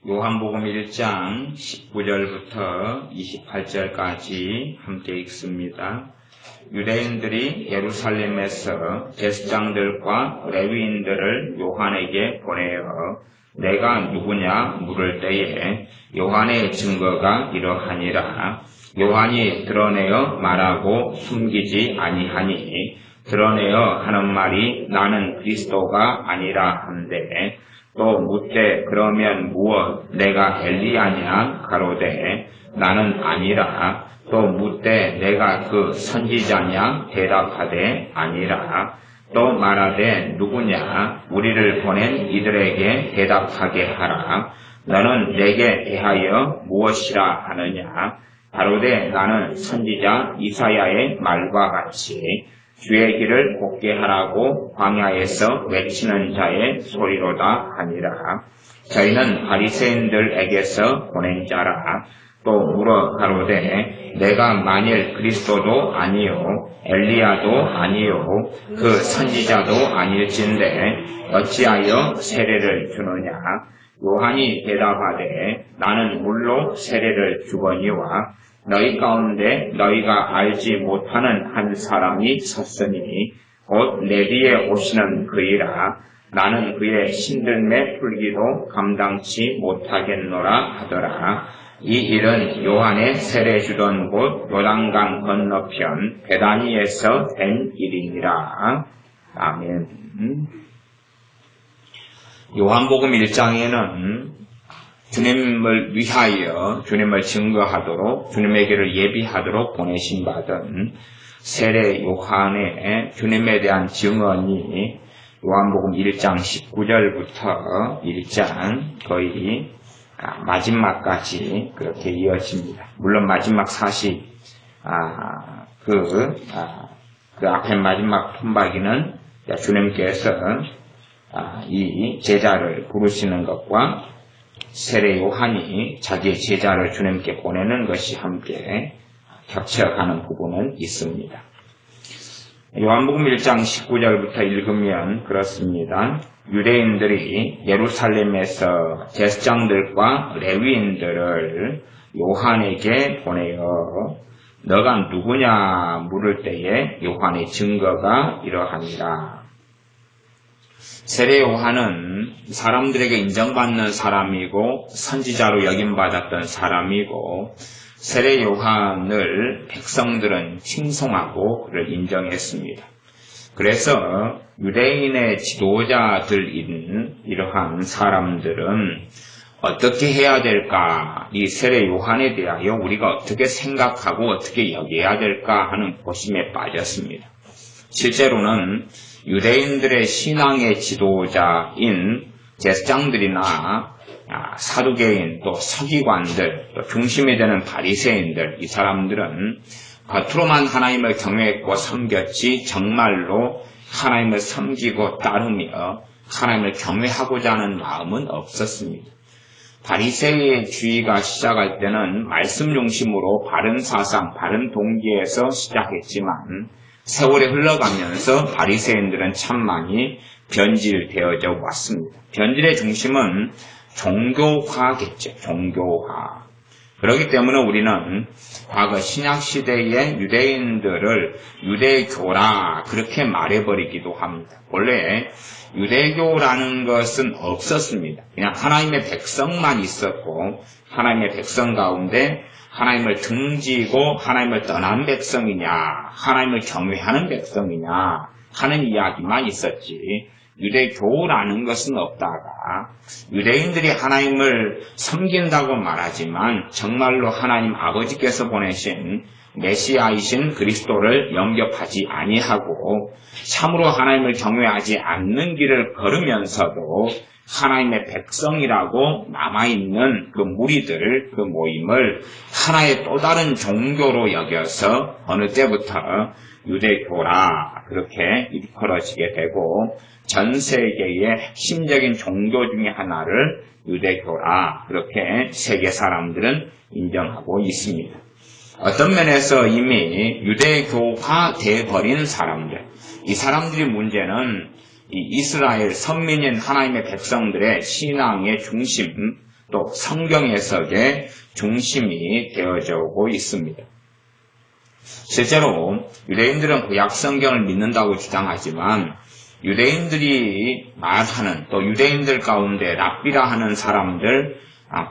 요한복음 1장 19절부터 28절까지 함께 읽습니다. 유대인들이 예루살렘에서 제사장들과 레위인들을 요한에게 보내어 내가 누구냐 물을 때에 요한의 증거가 이러하니라. 요한이 드러내어 말하고 숨기지 아니하니 드러내어 하는 말이 나는 그리스도가 아니라 한데 또 묻되 그러면 무엇 내가 엘리야냐 가로되 나는 아니라 또 묻되 내가 그 선지자냐 대답하되 아니라 또 말하되 누구냐 우리를 보낸 이들에게 대답하게 하라. 너는 내게 대하여 무엇이라 하느냐 가로되 나는 선지자 이사야의 말과 같이 주의 길을 곱게 하라고 광야에서 외치는 자의 소리로다 하니라. 저희는 바리새인들에게서 보낸 자라. 또 물어 가로되 내가 만일 그리스도도 아니요 엘리야도 아니요 그 선지자도 아닐진데 어찌하여 세례를 주느냐. 요한이 대답하되 나는 물로 세례를 주거니와 너희 가운데 너희가 알지 못하는 한 사람이 섰으니 곧 내 뒤에 오시는 그이라. 나는 그의 신들매 풀기도 감당치 못하겠노라 하더라. 이 일은 요한의 세례 주던 곳 요단강 건너편 베다니에서 된 일이니라. 아멘. 요한복음 1장에는 주님을 위하여 주님을 증거하도록 주님에게를 예비하도록 보내신 받은 세례 요한의 주님에 대한 증언이 요한복음 1장 19절부터 1장 거의 마지막까지 그렇게 이어집니다. 물론 마지막 40, 그 앞에 마지막 품박이는 주님께서 이 제자를 부르시는 것과 세례 요한이 자기의 제자를 주님께 보내는 것이 함께 겹쳐가는 부분은 있습니다. 요한복음 1장 19절부터 읽으면 그렇습니다. 유대인들이 예루살렘에서 제사장들과 레위인들을 요한에게 보내어 너가 누구냐 물을 때에 요한의 증거가 이러하니라. 세례 요한은 사람들에게 인정받는 사람이고 선지자로 여김받았던 사람이고 세례 요한을 백성들은 칭송하고 그를 인정했습니다. 그래서 유대인의 지도자들인 이러한 사람들은 어떻게 해야 될까, 이 세례 요한에 대하여 우리가 어떻게 생각하고 어떻게 여겨야 될까 하는 고심에 빠졌습니다. 실제로는 유대인들의 신앙의 지도자인 제사장들이나 사두개인 또 서기관들 또 중심이 되는 바리새인들 이 사람들은 겉으로만 하나님을 경외했고 섬겼지 정말로 하나님을 섬기고 따르며 하나님을 경외하고자 하는 마음은 없었습니다. 바리새의 주의가 시작할 때는 말씀 중심으로 바른 사상, 바른 동기에서 시작했지만 세월이 흘러가면서 바리새인들은 참 많이 변질되어져 왔습니다. 변질의 중심은 종교화겠죠. 종교화. 그렇기 때문에 우리는 과거 신약시대의 유대인들을 유대교라 그렇게 말해버리기도 합니다. 원래 유대교라는 것은 없었습니다. 그냥 하나님의 백성만 있었고 하나님의 백성 가운데 하나님을 등지고 하나님을 떠난 백성이냐 하나님을 경외하는 백성이냐 하는 이야기만 있었지 유대교라는 것은 없다가 유대인들이 하나님을 섬긴다고 말하지만 정말로 하나님 아버지께서 보내신 메시아이신 그리스도를 영접하지 아니하고 참으로 하나님을 경외하지 않는 길을 걸으면서도 하나님의 백성이라고 남아있는 그 무리들, 그 모임을 하나의 또 다른 종교로 여겨서 어느 때부터 유대교라 그렇게 일컬어지게 되고 전 세계의 핵심적인 종교 중에 하나를 유대교라 그렇게 세계 사람들은 인정하고 있습니다. 어떤 면에서 이미 유대교화 돼버린 사람들, 이 사람들의 문제는 이 이스라엘 선민인 하나님의 백성들의 신앙의 중심, 또 성경 해석의 중심이 되어져 오고 있습니다. 실제로 유대인들은 구약 성경을 믿는다고 주장하지만 유대인들이 말하는 또 유대인들 가운데 랍비라 하는 사람들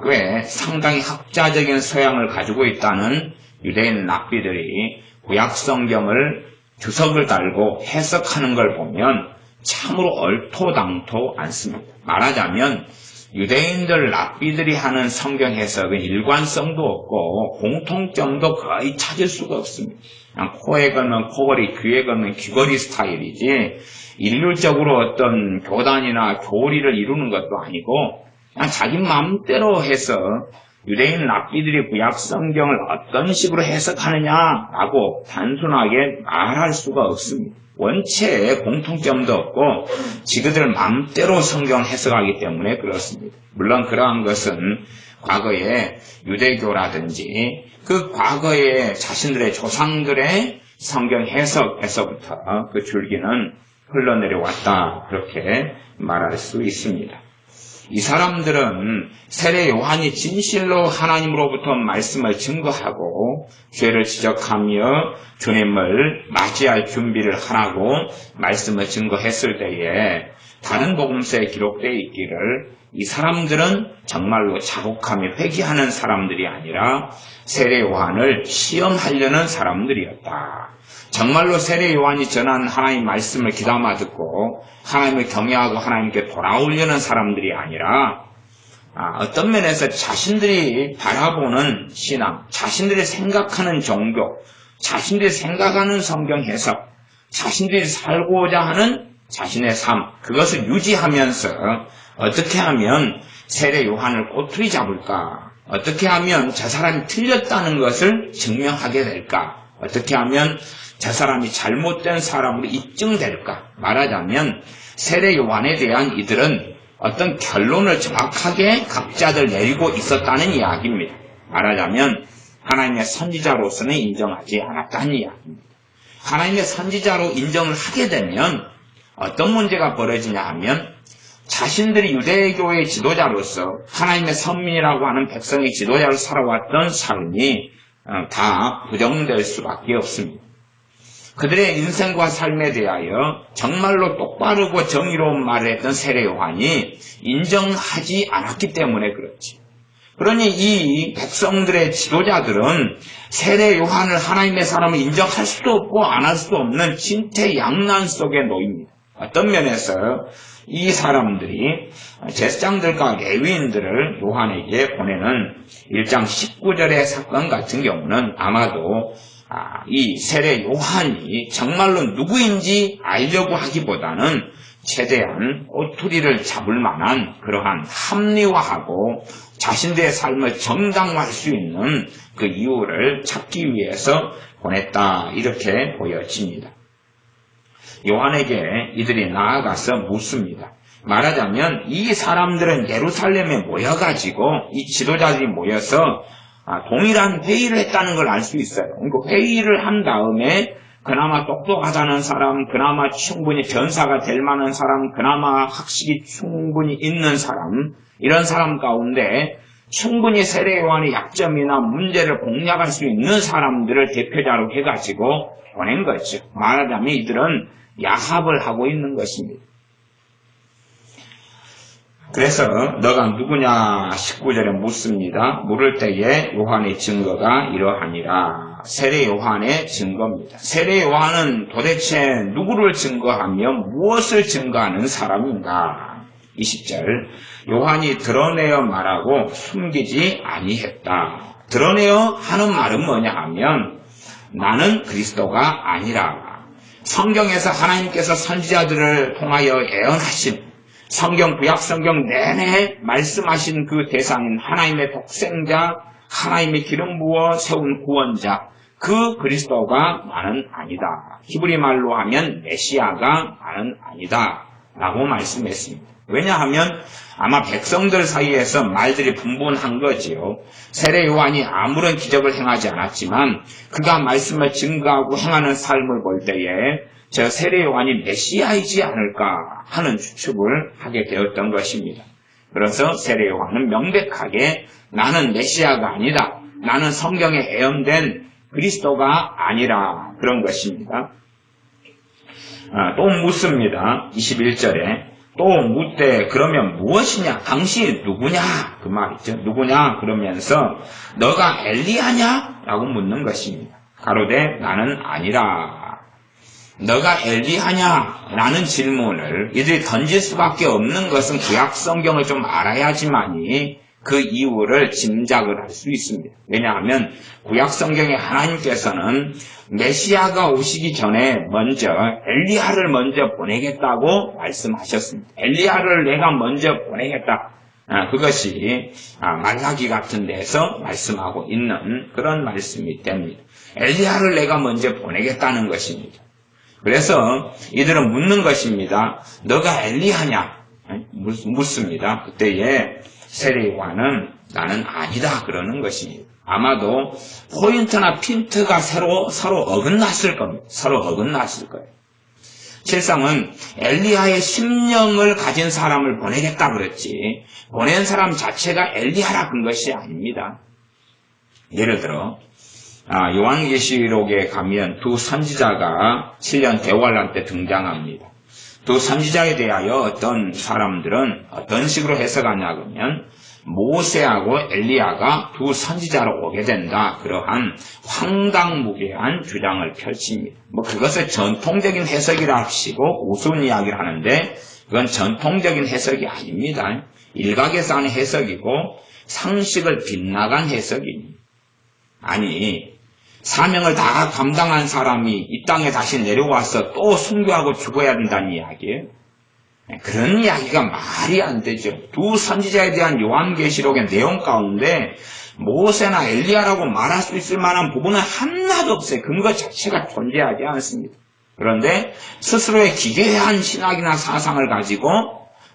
꽤 상당히 학자적인 소양을 가지고 있다는 유대인 랍비들이 구약 성경을 주석을 달고 해석하는 걸 보면 참으로 얼토당토 않습니다. 말하자면 유대인들 랍비들이 하는 성경 해석은 일관성도 없고 공통점도 거의 찾을 수가 없습니다. 그냥 코에 걸면 코걸이, 귀에 걸면 귀걸이 스타일이지 일률적으로 어떤 교단이나 교리를 이루는 것도 아니고 그냥 자기 마음대로 해서 유대인 랍비들이 구약 성경을 어떤 식으로 해석하느냐라고 단순하게 말할 수가 없습니다. 원체 공통점도 없고 지그들 마음대로 성경을 해석하기 때문에 그렇습니다. 물론 그러한 것은 과거에 유대교라든지 그 과거에 자신들의 조상들의 성경 해석에서부터 그 줄기는 흘러내려왔다 그렇게 말할 수 있습니다. 이 사람들은 세례 요한이 진실로 하나님으로부터 말씀을 증거하고 죄를 지적하며 주님을 맞이할 준비를 하라고 말씀을 증거했을 때에 다른 복음서에 기록되어 있기를 이 사람들은 정말로 자복하며 회개하는 사람들이 아니라 세례 요한을 시험하려는 사람들이었다. 정말로 세례 요한이 전한 하나님 말씀을 귀담아 듣고 하나님을 경외하고 하나님께 돌아오려는 사람들이 아니라 어떤 면에서 자신들이 바라보는 신앙, 자신들이 생각하는 종교, 자신들이 생각하는 성경 해석, 자신들이 살고자 하는 자신의 삶, 그것을 유지하면서 어떻게 하면 세례 요한을 꼬투리 잡을까? 어떻게 하면 저 사람이 틀렸다는 것을 증명하게 될까? 어떻게 하면 저 사람이 잘못된 사람으로 입증될까? 말하자면 세례 요한에 대한 이들은 어떤 결론을 정확하게 각자들 내리고 있었다는 이야기입니다. 말하자면 하나님의 선지자로서는 인정하지 않았다는 이야기입니다. 하나님의 선지자로 인정을 하게 되면 어떤 문제가 벌어지냐 하면 자신들이 유대교의 지도자로서 하나님의 선민이라고 하는 백성의 지도자로 살아왔던 삶이 다 부정될 수밖에 없습니다. 그들의 인생과 삶에 대하여 정말로 똑바르고 정의로운 말을 했던 세례 요한이 인정하지 않았기 때문에 그렇지. 그러니 이 백성들의 지도자들은 세례 요한을 하나님의 사람을 인정할 수도 없고 안 할 수도 없는 진퇴양난 속에 놓입니다. 어떤 면에서 이 사람들이 제사장들과 레위인들을 요한에게 보내는 1장 19절의 사건 같은 경우는 아마도 이 세례 요한이 정말로 누구인지 알려고 하기보다는 최대한 꼬투리를 잡을 만한 그러한 합리화하고 자신들의 삶을 정당화할 수 있는 그 이유를 찾기 위해서 보냈다 이렇게 보여집니다. 요한에게 이들이 나아가서 묻습니다. 말하자면 이 사람들은 예루살렘에 모여가지고 이 지도자들이 모여서 동일한 회의를 했다는 걸 알 수 있어요. 그러니까 회의를 한 다음에 그나마 똑똑하다는 사람, 그나마 충분히 변사가 될 만한 사람, 그나마 학식이 충분히 있는 사람, 이런 사람 가운데 충분히 세례 요한의 약점이나 문제를 공략할 수 있는 사람들을 대표자로 해가지고 보낸 거죠. 말하자면 이들은 야합을 하고 있는 것입니다. 그래서 너가 누구냐 19절에 묻습니다. 물을 때에 요한의 증거가 이러하니라. 세례 요한의 증거입니다. 세례 요한은 도대체 누구를 증거하며 무엇을 증거하는 사람인가? 20절 요한이 드러내어 말하고 숨기지 아니했다. 드러내어 하는 말은 뭐냐 하면 나는 그리스도가 아니라. 성경에서 하나님께서 선지자들을 통하여 예언하신 성경 구약 성경 내내 말씀하신 그 대상인 하나님의 독생자, 하나님의 기름 부어 세운 구원자, 그 그리스도가 나는 아니다. 히브리 말로 하면 메시아가 나는 아니다 라고 말씀했습니다. 왜냐하면 아마 백성들 사이에서 말들이 분분한 거지요. 세례 요한이 아무런 기적을 행하지 않았지만 그가 말씀을 증거하고 행하는 삶을 볼 때에 저 세례 요한이 메시아이지 않을까 하는 추측을 하게 되었던 것입니다. 그래서 세례 요한은 명백하게 나는 메시아가 아니다. 나는 성경에 예언된 그리스도가 아니라 그런 것입니다. 또 묻습니다. 21절에 또 묻되 그러면 무엇이냐? 당신이 누구냐? 그 말이죠. 누구냐? 그러면서 너가 엘리야냐? 라고 묻는 것입니다. 가로되 나는 아니라. 너가 엘리야냐? 라는 질문을 이들이 던질 수밖에 없는 것은 구약 성경을 좀 알아야지만이 그 이유를 짐작을 할 수 있습니다. 왜냐하면 구약 성경에 하나님께서는 메시아가 오시기 전에 먼저 엘리야를 먼저 보내겠다고 말씀하셨습니다. 엘리야를 내가 먼저 보내겠다. 그것이 말라기 같은 데서 말씀하고 있는 그런 말씀이 됩니다. 엘리야를 내가 먼저 보내겠다는 것입니다. 그래서 이들은 묻는 것입니다. 너가 엘리야냐? 묻습니다. 그때에 세례 요한은 나는 아니다 그러는 것입니다. 아마도 포인트나 핀트가 서로 어긋났을 겁니다. 서로 어긋났을 거예요. 실상은 엘리야의 심령을 가진 사람을 보내겠다 그랬지 보낸 사람 자체가 엘리야라 그런 것이 아닙니다. 예를 들어 요한계시록에 가면 두 선지자가 7년 대환란 때 등장합니다. 두 선지자에 대하여 어떤 사람들은 어떤 식으로 해석하냐 그러면 모세하고 엘리야가 두 선지자로 오게 된다. 그러한 황당무계한 주장을 펼칩니다. 그것을 전통적인 해석이라 하시고 우스운 이야기를 하는데 그건 전통적인 해석이 아닙니다. 일각에서 하는 해석이고 상식을 빗나간 해석입니다. 아니 사명을 다 감당한 사람이 이 땅에 다시 내려와서 또 순교하고 죽어야 된다는 이야기예요. 그런 이야기가 말이 안 되죠. 두 선지자에 대한 요한계시록의 내용 가운데 모세나 엘리야라고 말할 수 있을 만한 부분은 하나도 없어요. 근거 자체가 존재하지 않습니다. 그런데 스스로의 기괴한 신학이나 사상을 가지고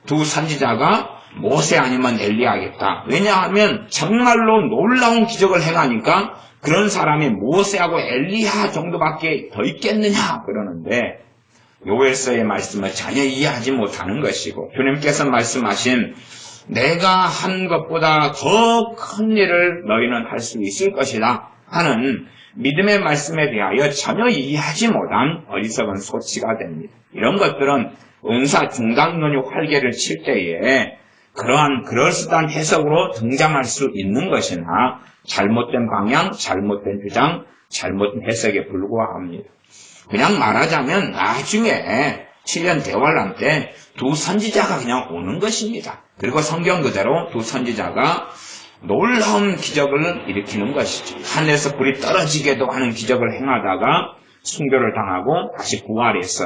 두 선지자가 모세 아니면 엘리야겠다. 왜냐하면 정말로 놀라운 기적을 행하니까 그런 사람이 모세하고 엘리야 정도밖에 더 있겠느냐 그러는데 요엘서의 말씀을 전혀 이해하지 못하는 것이고 주님께서 말씀하신 내가 한 것보다 더 큰 일을 너희는 할 수 있을 것이다 하는 믿음의 말씀에 대하여 전혀 이해하지 못한 어리석은 소치가 됩니다. 이런 것들은 은사 중단론이 활개를 칠 때에 그러한 그럴듯한 해석으로 등장할 수 있는 것이나 잘못된 방향, 잘못된 주장, 잘못된 해석에 불과합니다. 그냥 말하자면 나중에 7년 대환란 때 두 선지자가 그냥 오는 것입니다. 그리고 성경 그대로 두 선지자가 놀라운 기적을 일으키는 것이죠. 하늘에서 불이 떨어지게도 하는 기적을 행하다가 순교를 당하고 다시 부활해서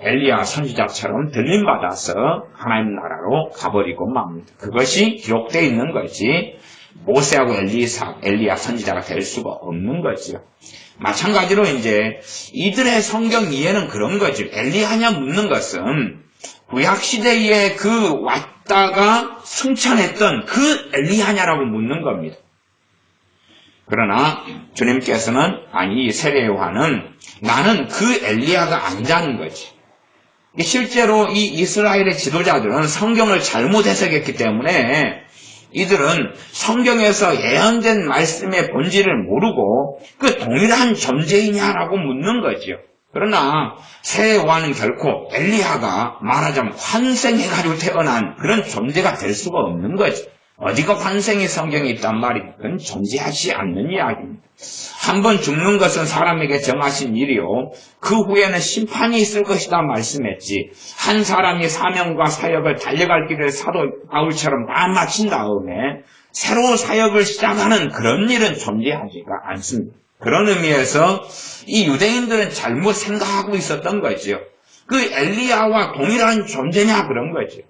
엘리야 선지자처럼 들림받아서 하나님 나라로 가버리고 맙니다. 그것이 기록되어 있는 거지 모세하고 엘리야 선지자가 될 수가 없는 거죠. 마찬가지로 이제 이들의 성경 이해는 그런 거죠. 엘리야냐 묻는 것은 구약시대에 그 왔다가 승천했던 그 엘리야냐라고 묻는 겁니다. 그러나 주님께서는 아니 세례 요한은 나는 그 엘리야가 아니라는 거지. 실제로 이 이스라엘의 지도자들은 성경을 잘못 해석했기 때문에 이들은 성경에서 예언된 말씀의 본질을 모르고 그 동일한 존재이냐라고 묻는 거죠. 그러나 세례 요한은 결코 엘리야가 말하자면 환생해가지고 태어난 그런 존재가 될 수가 없는 거죠. 어디가 환생의 성경에 있단 말이에요. 그건 존재하지 않는 이야기입니다. 한번 죽는 것은 사람에게 정하신 일이요. 그 후에는 심판이 있을 것이다 말씀했지. 한 사람이 사명과 사역을 달려갈 길을 사도 바울처럼 다 마친 다음에 새로 사역을 시작하는 그런 일은 존재하지가 않습니다. 그런 의미에서 이 유대인들은 잘못 생각하고 있었던 거죠. 그 엘리야와 동일한 존재냐 그런 거죠.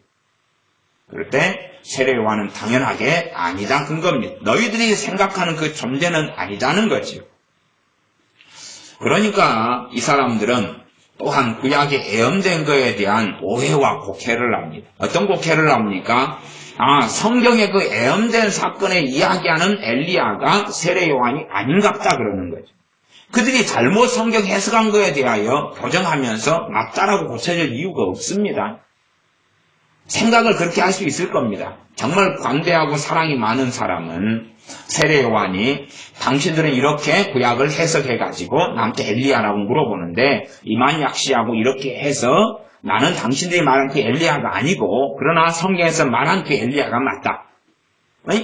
그럴 때 세례 요한은 당연하게 아니다 그런 겁니다. 너희들이 생각하는 그 존재는 아니다는 거죠. 그러니까 이 사람들은 또한 구약에 예언된 것에 대한 오해와 곡해를 합니다. 어떤 곡해를 합니까? 성경에 그 예언된 사건에 이야기하는 엘리야가 세례 요한이 아닌갑다 그러는 거죠. 그들이 잘못 성경 해석한 것에 대하여 교정하면서 맞다라고 고쳐질 이유가 없습니다. 생각을 그렇게 할 수 있을 겁니다. 정말 관대하고 사랑이 많은 사람은 세례 요한이 당신들은 이렇게 구약을 해석해가지고 나한테 엘리야라고 물어보는데 이만약시하고 이렇게 해서 나는 당신들이 말한 그 엘리야가 아니고 그러나 성경에서 말한 그 엘리야가 맞다.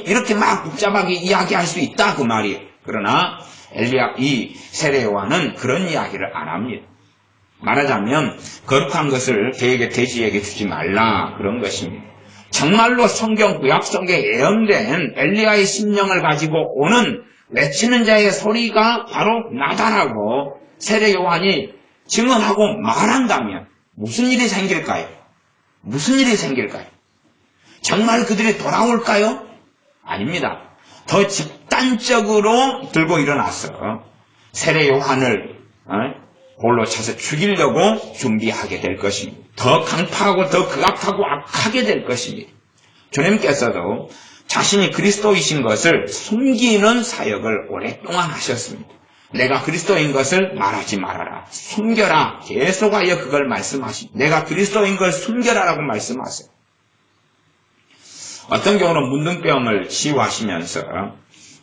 이렇게 막 복잡하게 이야기할 수 있다 그 말이에요. 그러나 이 세례 요한은 그런 이야기를 안 합니다. 말하자면 거룩한 것을 개에게 돼지에게 주지 말라 그런 것입니다. 정말로 성경 구약 성경에 예언된 엘리야의 심령을 가지고 오는 외치는 자의 소리가 바로 나다라고 세례 요한이 증언하고 말한다면 무슨 일이 생길까요? 무슨 일이 생길까요? 정말 그들이 돌아올까요? 아닙니다. 더 집단적으로 들고 일어나서 세례 요한을 골로 차서 죽이려고 준비하게 될 것입니다. 더 강파하고 더 극악하고 악하게 될 것입니다. 주님께서도 자신이 그리스도이신 것을 숨기는 사역을 오랫동안 하셨습니다. 내가 그리스도인 것을 말하지 말아라. 숨겨라. 계속하여 그걸 말씀하십니다. 내가 그리스도인 걸 숨겨라라고 말씀하세요. 어떤 경우는 문둥병을 치유하시면서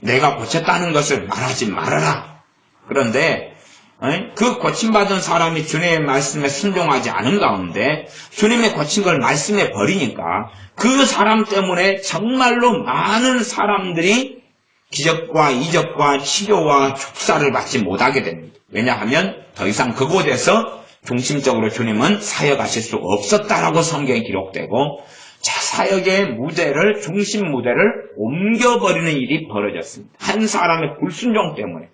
내가 고쳤다는 것을 말하지 말아라. 그런데 그 고침받은 사람이 주님의 말씀에 순종하지 않은 가운데 주님의 고친 걸 말씀에 버리니까 그 사람 때문에 정말로 많은 사람들이 기적과 이적과 치료와 축사를 받지 못하게 됩니다. 왜냐하면 더 이상 그곳에서 중심적으로 주님은 사역하실 수 없었다라고 성경에 기록되고 사역의 무대를 중심 무대를 옮겨버리는 일이 벌어졌습니다. 한 사람의 불순종 때문에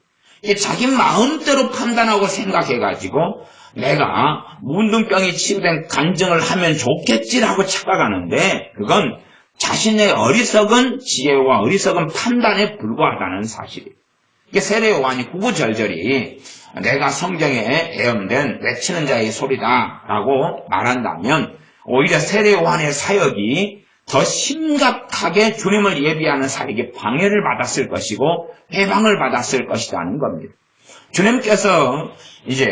자기 마음대로 판단하고 생각해가지고 내가 문둥병이 치유된 간증을 하면 좋겠지라고 착각하는데 그건 자신의 어리석은 지혜와 어리석은 판단에 불과하다는 사실이에요. 이게 세례 요한이 구구절절히 내가 성경에 예언된 외치는 자의 소리다라고 말한다면 오히려 세례 요한의 사역이 더 심각하게 주님을 예비하는 사역에 방해를 받았을 것이고 해방을 받았을 것이라는 겁니다. 주님께서 이제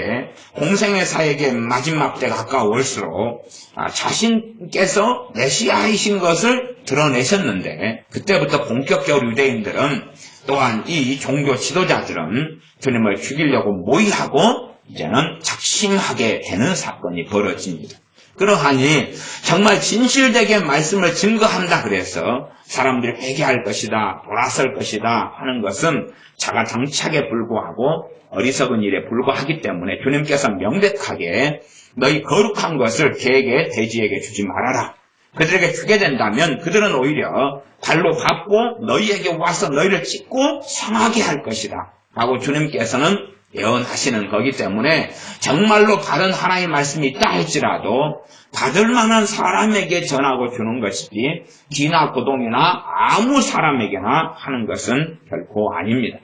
공생의 사역의 마지막 때가 가까울수록 자신께서 메시아이신 것을 드러내셨는데 그때부터 본격적으로 유대인들은 또한 이 종교 지도자들은 주님을 죽이려고 모의하고 이제는 작심하게 되는 사건이 벌어집니다. 그러하니 정말 진실되게 말씀을 증거한다 그래서 사람들이 회개할 것이다, 돌아설 것이다 하는 것은 자가당착에 불과하고 어리석은 일에 불과하기 때문에 주님께서 명백하게 너희 거룩한 것을 개에게 돼지에게 주지 말아라. 그들에게 주게 된다면 그들은 오히려 발로 밟고 너희에게 와서 너희를 찢고 상하게 할 것이다 라고 주님께서는 예언하시는 거기 때문에 정말로 바른 하나님의 말씀이 있다 할지라도 받을 만한 사람에게 전하고 주는 것이지 기나 고동이나 아무 사람에게나 하는 것은 결코 아닙니다.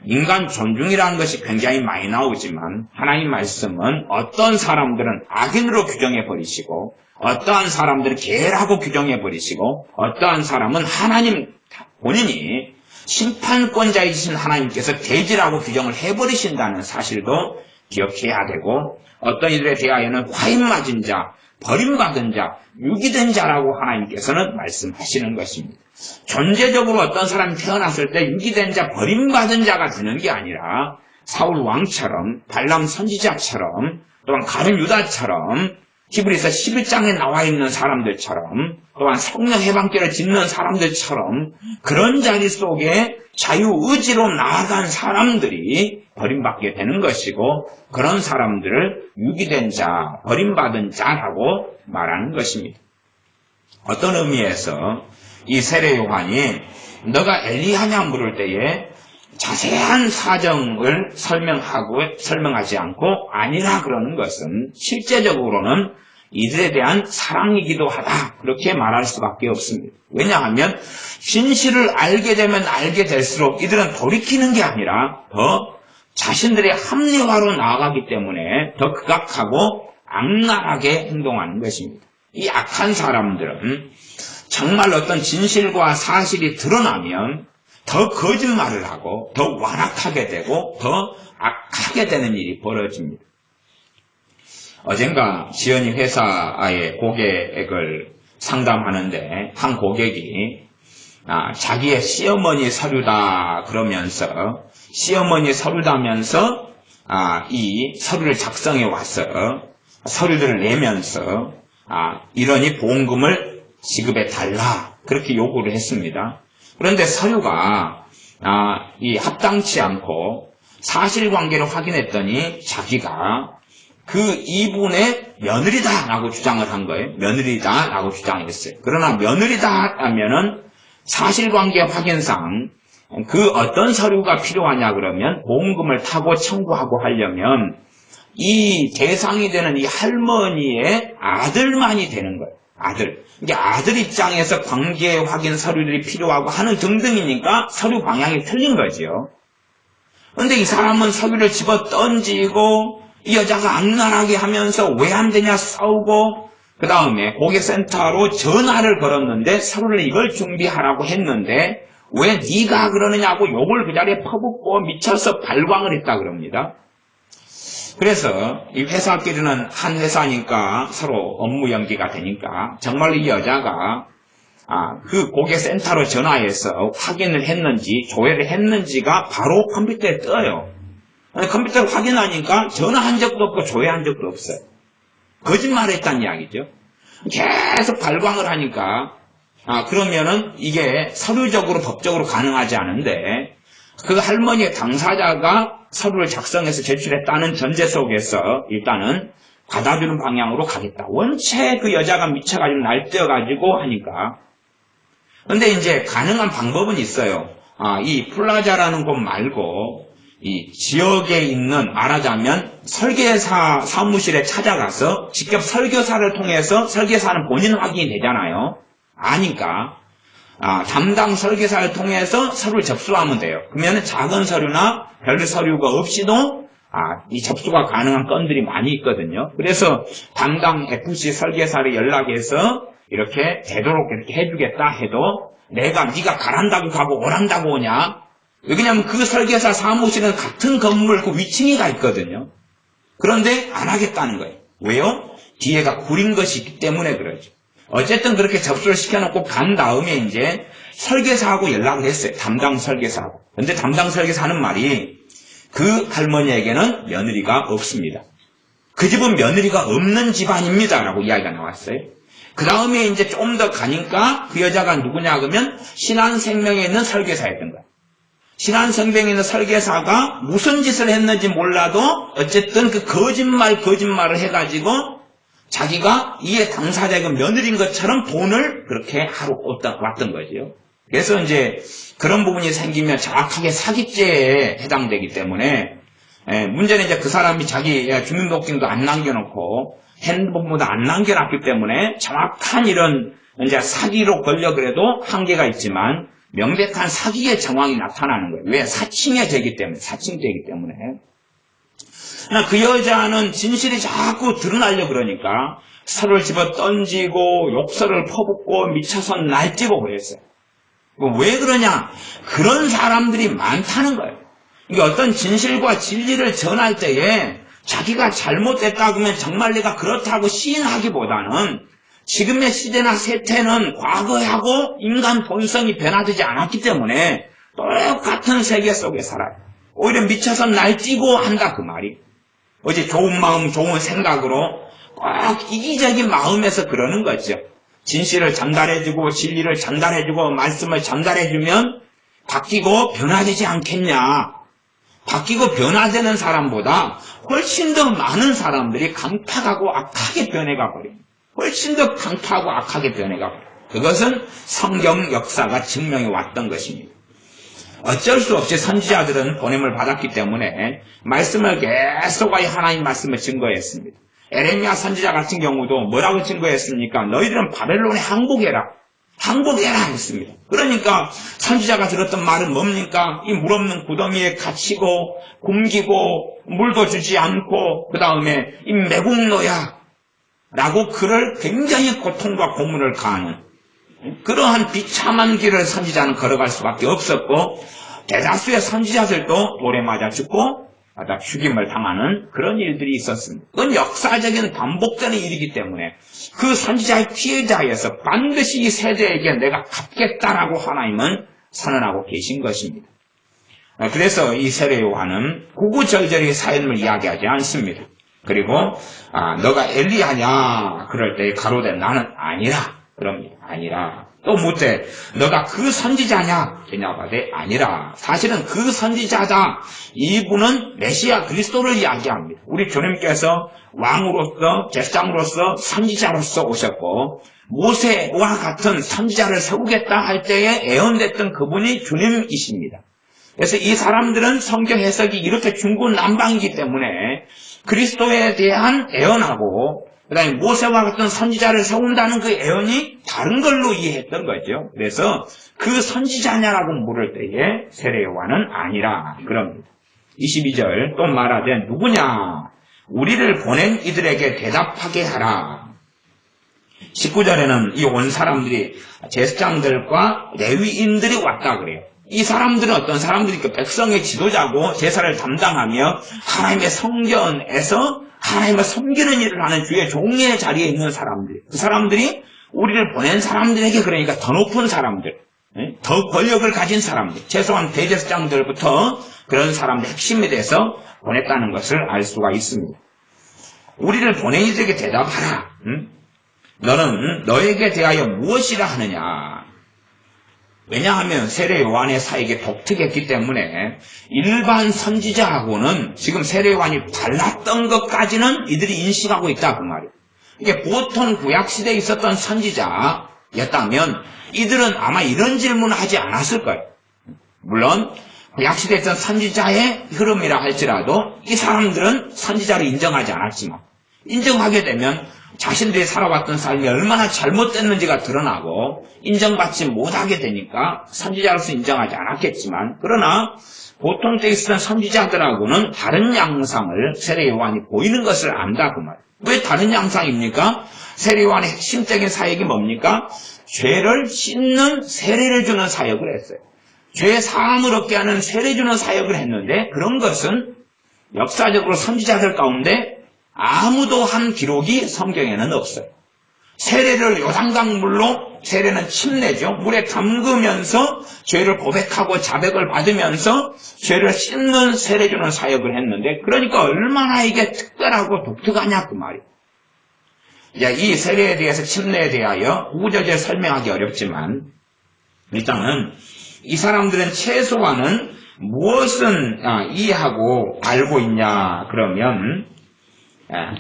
인간 존중이라는 것이 굉장히 많이 나오지만 하나님 말씀은 어떤 사람들은 악인으로 규정해 버리시고 어떠한 사람들은 개라고 규정해 버리시고 어떠한 사람은 하나님 본인이 심판권자이신 하나님께서 돼지라고 규정을 해버리신다는 사실도 기억해야 되고 어떤 이들에 대하여는 화인 맞은 자, 버림받은 자, 유기된 자라고 하나님께서는 말씀하시는 것입니다. 존재적으로 어떤 사람이 태어났을 때 유기된 자, 버림받은 자가 되는 게 아니라 사울 왕처럼 발람 선지자처럼 또한 가룟 유다처럼 히브리서 11장에 나와 있는 사람들처럼 또한 성령 해방죄를 짓는 사람들처럼 그런 자리 속에 자유의지로 나아간 사람들이 버림받게 되는 것이고 그런 사람들을 유기된 자, 버림받은 자라고 말하는 것입니다. 어떤 의미에서 이 세례 요한이 너가 엘리야냐 물을 때에 자세한 사정을 설명하지 않고 아니라 그러는 것은 실제적으로는 이들에 대한 사랑이기도 하다 그렇게 말할 수밖에 없습니다. 왜냐하면 진실을 알게 되면 알게 될수록 이들은 돌이키는 게 아니라 더 자신들의 합리화로 나아가기 때문에 더 극악하고 악랄하게 행동하는 것입니다. 이 악한 사람들은 정말 어떤 진실과 사실이 드러나면 더 거짓말을 하고 더 완악하게 되고 더 악하게 되는 일이 벌어집니다. 어젠가 지연이 회사의 고객을 상담하는데 한 고객이 자기의 시어머니 서류다 그러면서 시어머니 서류다면서 이 서류를 작성해 왔어. 서류들을 내면서 이러니 보험금을 지급해 달라 그렇게 요구를 했습니다. 그런데 서류가 이 합당치 않고 사실관계를 확인했더니 자기가 그 이분의 며느리다라고 주장을 한 거예요. 며느리다라고 주장했어요. 그러나 며느리다 하면은 사실관계 확인상 그 어떤 서류가 필요하냐 그러면 보험금을 타고 청구하고 하려면 이 대상이 되는 이 할머니의 아들만이 되는 거예요. 아들. 이게 아들 입장에서 관계 확인 서류들이 필요하고 하는 등등이니까 서류 방향이 틀린 거죠. 그런데 이 사람은 서류를 집어 던지고 이 여자가 악랄하게 하면서 왜 안 되냐 싸우고 그 다음에 고객센터로 전화를 걸었는데 서류를 이걸 준비하라고 했는데 왜 네가 그러느냐고 욕을 그 자리에 퍼붓고 미쳐서 발광을 했다 그럽니다. 그래서 이 회사끼리는 한 회사니까 서로 업무 연기가 되니까 정말 이 여자가 그 고객센터로 전화해서 확인을 했는지 조회를 했는지가 바로 컴퓨터에 떠요. 컴퓨터를 확인하니까 전화한 적도 없고 조회한 적도 없어요. 거짓말을 했다는 이야기죠. 계속 발광을 하니까 그러면은 이게 서류적으로 법적으로 가능하지 않은데 그 할머니의 당사자가 서류를 작성해서 제출했다는 전제 속에서 일단은 받아주는 방향으로 가겠다. 원체 그 여자가 미쳐가지고 날뛰어가지고 하니까. 근데 이제 가능한 방법은 있어요. 이 플라자라는 곳 말고 이 지역에 있는 말하자면 설계사 사무실에 찾아가서 직접 설계사를 통해서 설계사는 본인 확인이 되잖아요. 아니까 담당 설계사를 통해서 서류를 접수하면 돼요. 그러면 작은 서류나 별 서류가 없이도 이 접수가 가능한 건들이 많이 있거든요. 그래서 담당 FC 설계사를 연락해서 이렇게 되도록 이렇게 해주겠다 해도 네가 가란다고 가고 오란다고 오냐? 왜냐하면 그 설계사 사무실은 같은 건물 그 위층이가 있거든요. 그런데 안 하겠다는 거예요. 왜요? 뒤에가 구린 것이 있기 때문에 그러죠. 어쨌든 그렇게 접수를 시켜놓고 간 다음에 이제 설계사하고 연락을 했어요. 담당 설계사하고. 근데 담당 설계사 하는 말이 그 할머니에게는 며느리가 없습니다. 그 집은 며느리가 없는 집안입니다. 라고 이야기가 나왔어요. 그 다음에 이제 좀 더 가니까 그 여자가 누구냐 그러면 신한생명에 있는 설계사였던 거예요. 신한생명에 있는 설계사가 무슨 짓을 했는지 몰라도 어쨌든 그 거짓말을 해가지고 자기가 이에 당사자가 며느리인 것처럼 돈을 그렇게 하러 왔던 거죠. 그래서 이제 그런 부분이 생기면 정확하게 사기죄에 해당되기 때문에 문제는 이제 그 사람이 자기 주민등록증도 안 남겨놓고 핸드폰도 안 남겨놨기 때문에 정확한 이런 이제 사기로 걸려 그래도 한계가 있지만 명백한 사기의 정황이 나타나는 거예요. 왜? 사칭되기 때문에. 그 여자는 진실이 자꾸 드러나려 그러니까 서로를 집어 던지고 욕설을 퍼붓고 미쳐서 날뛰고 그랬어요. 왜 그러냐? 그런 사람들이 많다는 거예요. 이게 어떤 진실과 진리를 전할 때에 자기가 잘못됐다 그러면 정말 내가 그렇다고 시인하기보다는 지금의 시대나 세태는 과거하고 인간 본성이 변화되지 않았기 때문에 똑같은 세계 속에 살아요. 오히려 미쳐서 날뛰고 한다 그 말이. 어제 좋은 마음, 좋은 생각으로 꼭 이기적인 마음에서 그러는 거죠. 진실을 전달해주고 진리를 전달해주고 말씀을 전달해주면 바뀌고 변화되지 않겠냐. 바뀌고 변화되는 사람보다 훨씬 더 많은 사람들이 강팍하고 악하게 변해가 버립니다. 훨씬 더 강팍하고 악하게 변해가 버립니다. 그것은 성경 역사가 증명해 왔던 것입니다. 어쩔 수 없이 선지자들은 보냄을 받았기 때문에 말씀을 계속 하나님 말씀을 증거했습니다. 에레미야 선지자 같은 경우도 뭐라고 증거했습니까? 너희들은 바벨론에 항복해라. 항복해라 했습니다. 그러니까 선지자가 들었던 말은 뭡니까? 이 물 없는 구덩이에 갇히고 굶기고 물도 주지 않고 그 다음에 이 매국노야 라고 그를 굉장히 고통과 고문을 가하는 그러한 비참한 길을 선지자는 걸어갈 수밖에 없었고 대다수의 선지자들도 돌에 맞아 죽고 하다 죽임을 당하는 그런 일들이 있었습니다. 그건 역사적인 반복되는 일이기 때문에 그 선지자의 피해자에서 반드시 이 세대에게 내가 갚겠다라고 하나님은 선언하고 계신 것입니다. 그래서 이 세례 요한은 구구절절히 사연을 이야기하지 않습니다. 그리고 너가 엘리야냐 그럴 때 가로되 나는 아니라 그럽니다. 아니라 또 묻되 너가 그 선지자냐 대답하되 아니라 사실은 그 선지자다. 이분은 메시아 그리스도를 이야기합니다. 우리 주님께서 왕으로서 제사장으로서 선지자로서 오셨고 모세와 같은 선지자를 세우겠다 할 때에 애언됐던 그분이 주님이십니다. 그래서 이 사람들은 성경 해석이 이렇게 중구난방이기 때문에 그리스도에 대한 애언하고 그 다음에 모세와 같은 선지자를 세운다는 그 애언이 다른 걸로 이해했던 거죠. 그래서 그 선지자냐라고 물을 때에 세례 요한은 아니라 그럽니다. 22절 또 말하되 누구냐 우리를 보낸 이들에게 대답하게 하라. 19절에는 이 온 사람들이 제사장들과 레위인들이 왔다 그래요. 이 사람들은 어떤 사람들이니까 백성의 지도자고 제사를 담당하며 하나님의 성전에서 하나님을 섬기는 일을 하는 주의 종의 자리에 있는 사람들. 그 사람들이 우리를 보낸 사람들에게 그러니까 더 높은 사람들, 더 권력을 가진 사람들, 최소한 대제사장들부터 그런 사람들 핵심에 대해서 보냈다는 것을 알 수가 있습니다. 우리를 보낸 이들에게 대답하라. 너는 너에게 대하여 무엇이라 하느냐. 왜냐하면 세례 요한의 사역이 독특했기 때문에 일반 선지자하고는 지금 세례 요한이 달랐던 것까지는 이들이 인식하고 있다 그 말이에요. 이게 보통 구약시대에 있었던 선지자였다면 이들은 아마 이런 질문을 하지 않았을 거예요. 물론 구약시대에 있던 선지자의 흐름이라 할지라도 이 사람들은 선지자를 인정하지 않았지만 인정하게 되면 자신들이 살아왔던 삶이 얼마나 잘못됐는지가 드러나고 인정받지 못하게 되니까 선지자로서 인정하지 않았겠지만 그러나 보통 때 있었던 선지자들하고는 다른 양상을 세례 요한이 보이는 것을 안다 그 말이에요. 왜 다른 양상입니까? 세례 요한의 핵심적인 사역이 뭡니까? 죄를 씻는 세례를 주는 사역을 했어요. 죄 사함을 얻게 하는 세례 주는 사역을 했는데 그런 것은 역사적으로 선지자들 가운데 아무도 한 기록이 성경에는 없어요. 세례를 요단강물로 세례는 침례죠. 물에 담그면서 죄를 고백하고 자백을 받으면서 죄를 씻는 세례 주는 사역을 했는데 그러니까 얼마나 이게 특별하고 독특하냐 그 말이에요. 이 세례에 대해서 침례에 대하여 구구절절 설명하기 어렵지만 일단은 이 사람들은 최소한은 무엇은 이해하고 알고 있냐 그러면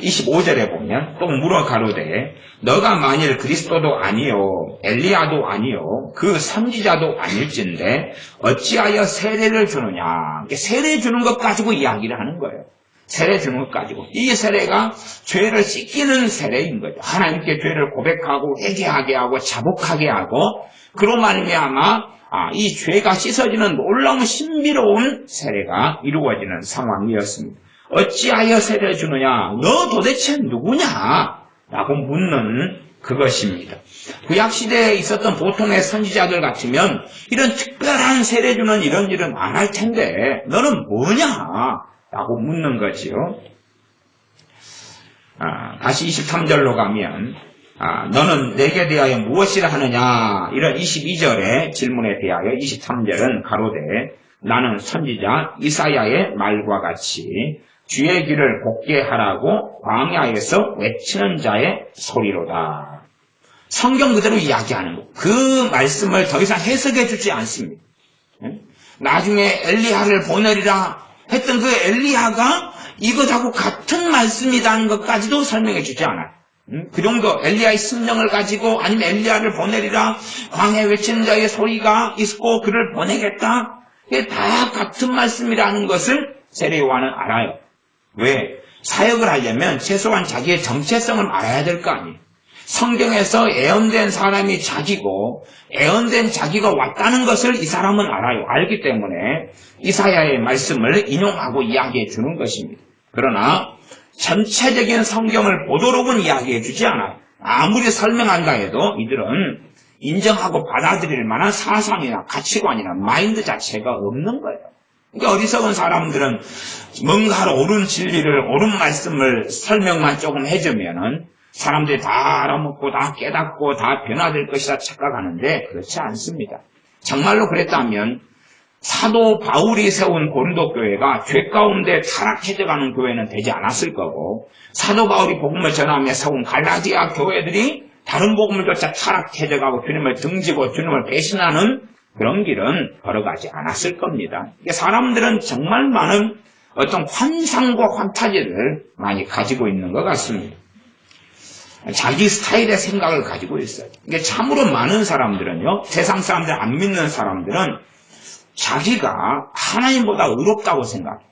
25절에 보면 또 물어 가로되 너가 만일 그리스도도 아니요 엘리야도 아니요 그 선지자도 아닐진데 어찌하여 세례를 주느냐. 세례 주는 것 가지고 이야기를 하는 거예요. 세례 주는 것 가지고 이 세례가 죄를 씻기는 세례인 거죠. 하나님께 죄를 고백하고 회개하게 하고 자복하게 하고 그로 말미암아 이 죄가 씻어지는 놀라운 신비로운 세례가 이루어지는 상황이었습니다. 어찌하여 세례를 주느냐? 너 도대체 누구냐? 라고 묻는 그것입니다. 구약시대에 있었던 보통의 선지자들 같으면 이런 특별한 세례 주는 이런 일은 안 할 텐데 너는 뭐냐? 라고 묻는 거지요. 다시 23절로 가면 너는 내게 대하여 무엇이라 하느냐? 이런 22절의 질문에 대하여 23절은 가로되 나는 선지자 이사야의 말과 같이 주의 길을 곱게 하라고 광야에서 외치는 자의 소리로다. 성경 그대로 이야기하는 것. 그 말씀을 더 이상 해석해 주지 않습니다. 나중에 엘리야를 보내리라 했던 그 엘리야가 이것하고 같은 말씀이라는 것까지도 설명해 주지 않아요. 그 정도 엘리야의 심령을 가지고 아니면 엘리야를 보내리라 광야에 외치는 자의 소리가 있고 그를 보내겠다. 이게 다 같은 말씀이라는 것을 세례 요한은 알아요. 왜? 사역을 하려면 최소한 자기의 정체성을 알아야 될 거 아니에요. 성경에서 애언된 사람이 자기고 애언된 자기가 왔다는 것을 이 사람은 알아요. 알기 때문에 이사야의 말씀을 인용하고 이야기해 주는 것입니다. 그러나 전체적인 성경을 보도록은 이야기해 주지 않아요. 아무리 설명한다 해도 이들은 인정하고 받아들일 만한 사상이나 가치관이나 마인드 자체가 없는 거예요. 그러니까 어리석은 사람들은 뭔가 옳은 진리를, 옳은 말씀을 설명만 조금 해주면은 사람들이 다 알아먹고 다 깨닫고 다 변화될 것이다 착각하는데 그렇지 않습니다. 정말로 그랬다면 사도 바울이 세운 고린도 교회가 죄 가운데 타락해져가는 교회는 되지 않았을 거고, 사도 바울이 복음을 전하며 세운 갈라디아 교회들이 다른 복음을 쫓아 타락해져가고 주님을 등지고 주님을 배신하는 그런 길은 걸어가지 않았을 겁니다. 사람들은 정말 많은 어떤 환상과 환타지를 많이 가지고 있는 것 같습니다. 자기 스타일의 생각을 가지고 있어요. 이게 참으로 많은 사람들은요, 세상 사람들 안 믿는 사람들은 자기가 하나님보다 의롭다고 생각해요.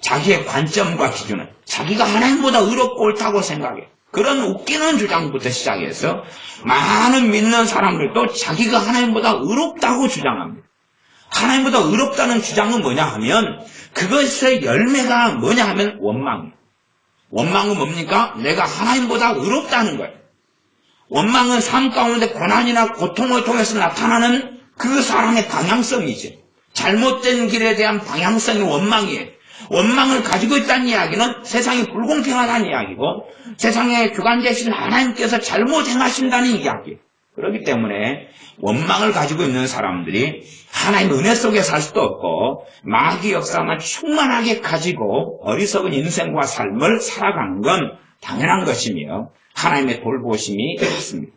자기의 관점과 기준은 자기가 하나님보다 의롭고 옳다고 생각해요. 그런 웃기는 주장부터 시작해서 많은 믿는 사람들도 자기가 하나님보다 의롭다고 주장합니다. 하나님보다 의롭다는 주장은 뭐냐 하면 그것의 열매가 뭐냐 하면 원망이에요. 원망은 뭡니까? 내가 하나님보다 의롭다는 거예요. 원망은 삶 가운데 고난이나 고통을 통해서 나타나는 그 사람의 방향성이지. 잘못된 길에 대한 방향성이 원망이에요. 원망을 가지고 있다는 이야기는 세상이 불공평하다는 이야기고 세상의 주관 되신 하나님께서 잘못 행하신다는 이야기예요. 그렇기 때문에 원망을 가지고 있는 사람들이 하나님의 은혜 속에 살 수도 없고 마귀 역사만 충만하게 가지고 어리석은 인생과 삶을 살아가는 건 당연한 것이며 하나님의 돌보심이 있습니다.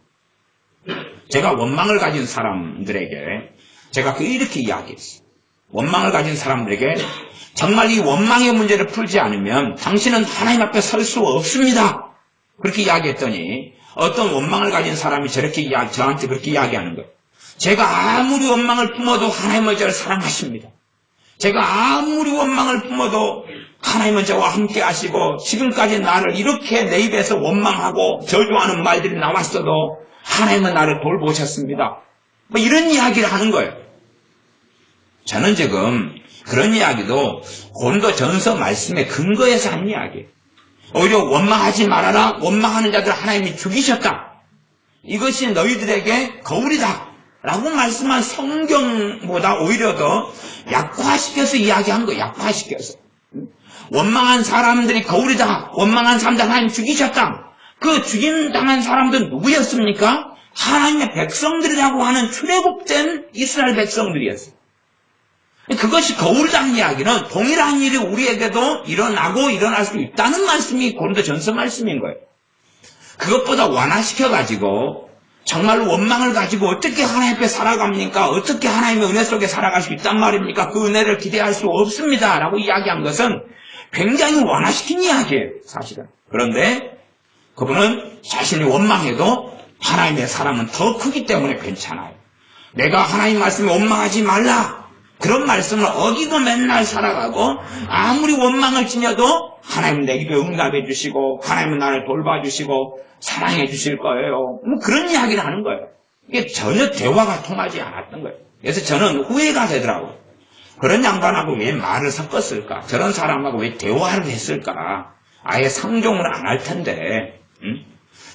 제가 원망을 가진 사람들에게 제가 이렇게 이야기했어요. 원망을 가진 사람들에게 정말 이 원망의 문제를 풀지 않으면 당신은 하나님 앞에 설 수 없습니다. 그렇게 이야기했더니 어떤 원망을 가진 사람이 저한테 그렇게 이야기하는 거예요. 제가 아무리 원망을 품어도 하나님은 저를 사랑하십니다. 제가 아무리 원망을 품어도 하나님은 저와 함께 하시고 지금까지 나를 이렇게 내 입에서 원망하고 저주하는 말들이 나왔어도 하나님은 나를 돌보셨습니다. 뭐 이런 이야기를 하는 거예요. 저는 지금 그런 이야기도 고린도전서 말씀의 근거에서 한 이야기예요. 오히려 원망하지 말아라. 원망하는 자들 하나님이 죽이셨다. 이것이 너희들에게 거울이다. 라고 말씀한 성경보다 오히려 더 약화시켜서 이야기한 거예요. 약화시켜서. 원망한 사람들이 거울이다. 원망한 사람들 하나님 죽이셨다. 그 죽임당한 사람들은 누구였습니까? 하나님의 백성들이라고 하는 출애굽된 이스라엘 백성들이었어요. 그것이 거울이라는 이야기는 동일한 일이 우리에게도 일어나고 일어날 수 있다는 말씀이 고린도전서 말씀인 거예요. 그것보다 완화시켜가지고 정말로 원망을 가지고 어떻게 하나님 앞에 살아갑니까? 어떻게 하나님의 은혜 속에 살아갈 수 있단 말입니까? 그 은혜를 기대할 수 없습니다. 라고 이야기한 것은 굉장히 완화시킨 이야기예요. 사실은. 그런데 그분은 자신이 원망해도 하나님의 사랑은 더 크기 때문에 괜찮아요. 내가 하나님 말씀에 원망하지 말라. 그런 말씀을 어기고 맨날 살아가고 아무리 원망을 지녀도 하나님은 내 기도에 응답해 주시고 하나님은 나를 돌봐주시고 사랑해 주실 거예요. 뭐 그런 이야기를 하는 거예요. 이게 전혀 대화가 통하지 않았던 거예요. 그래서 저는 후회가 되더라고요. 그런 양반하고 왜 말을 섞었을까? 저런 사람하고 왜 대화를 했을까? 아예 상종을 안 할 텐데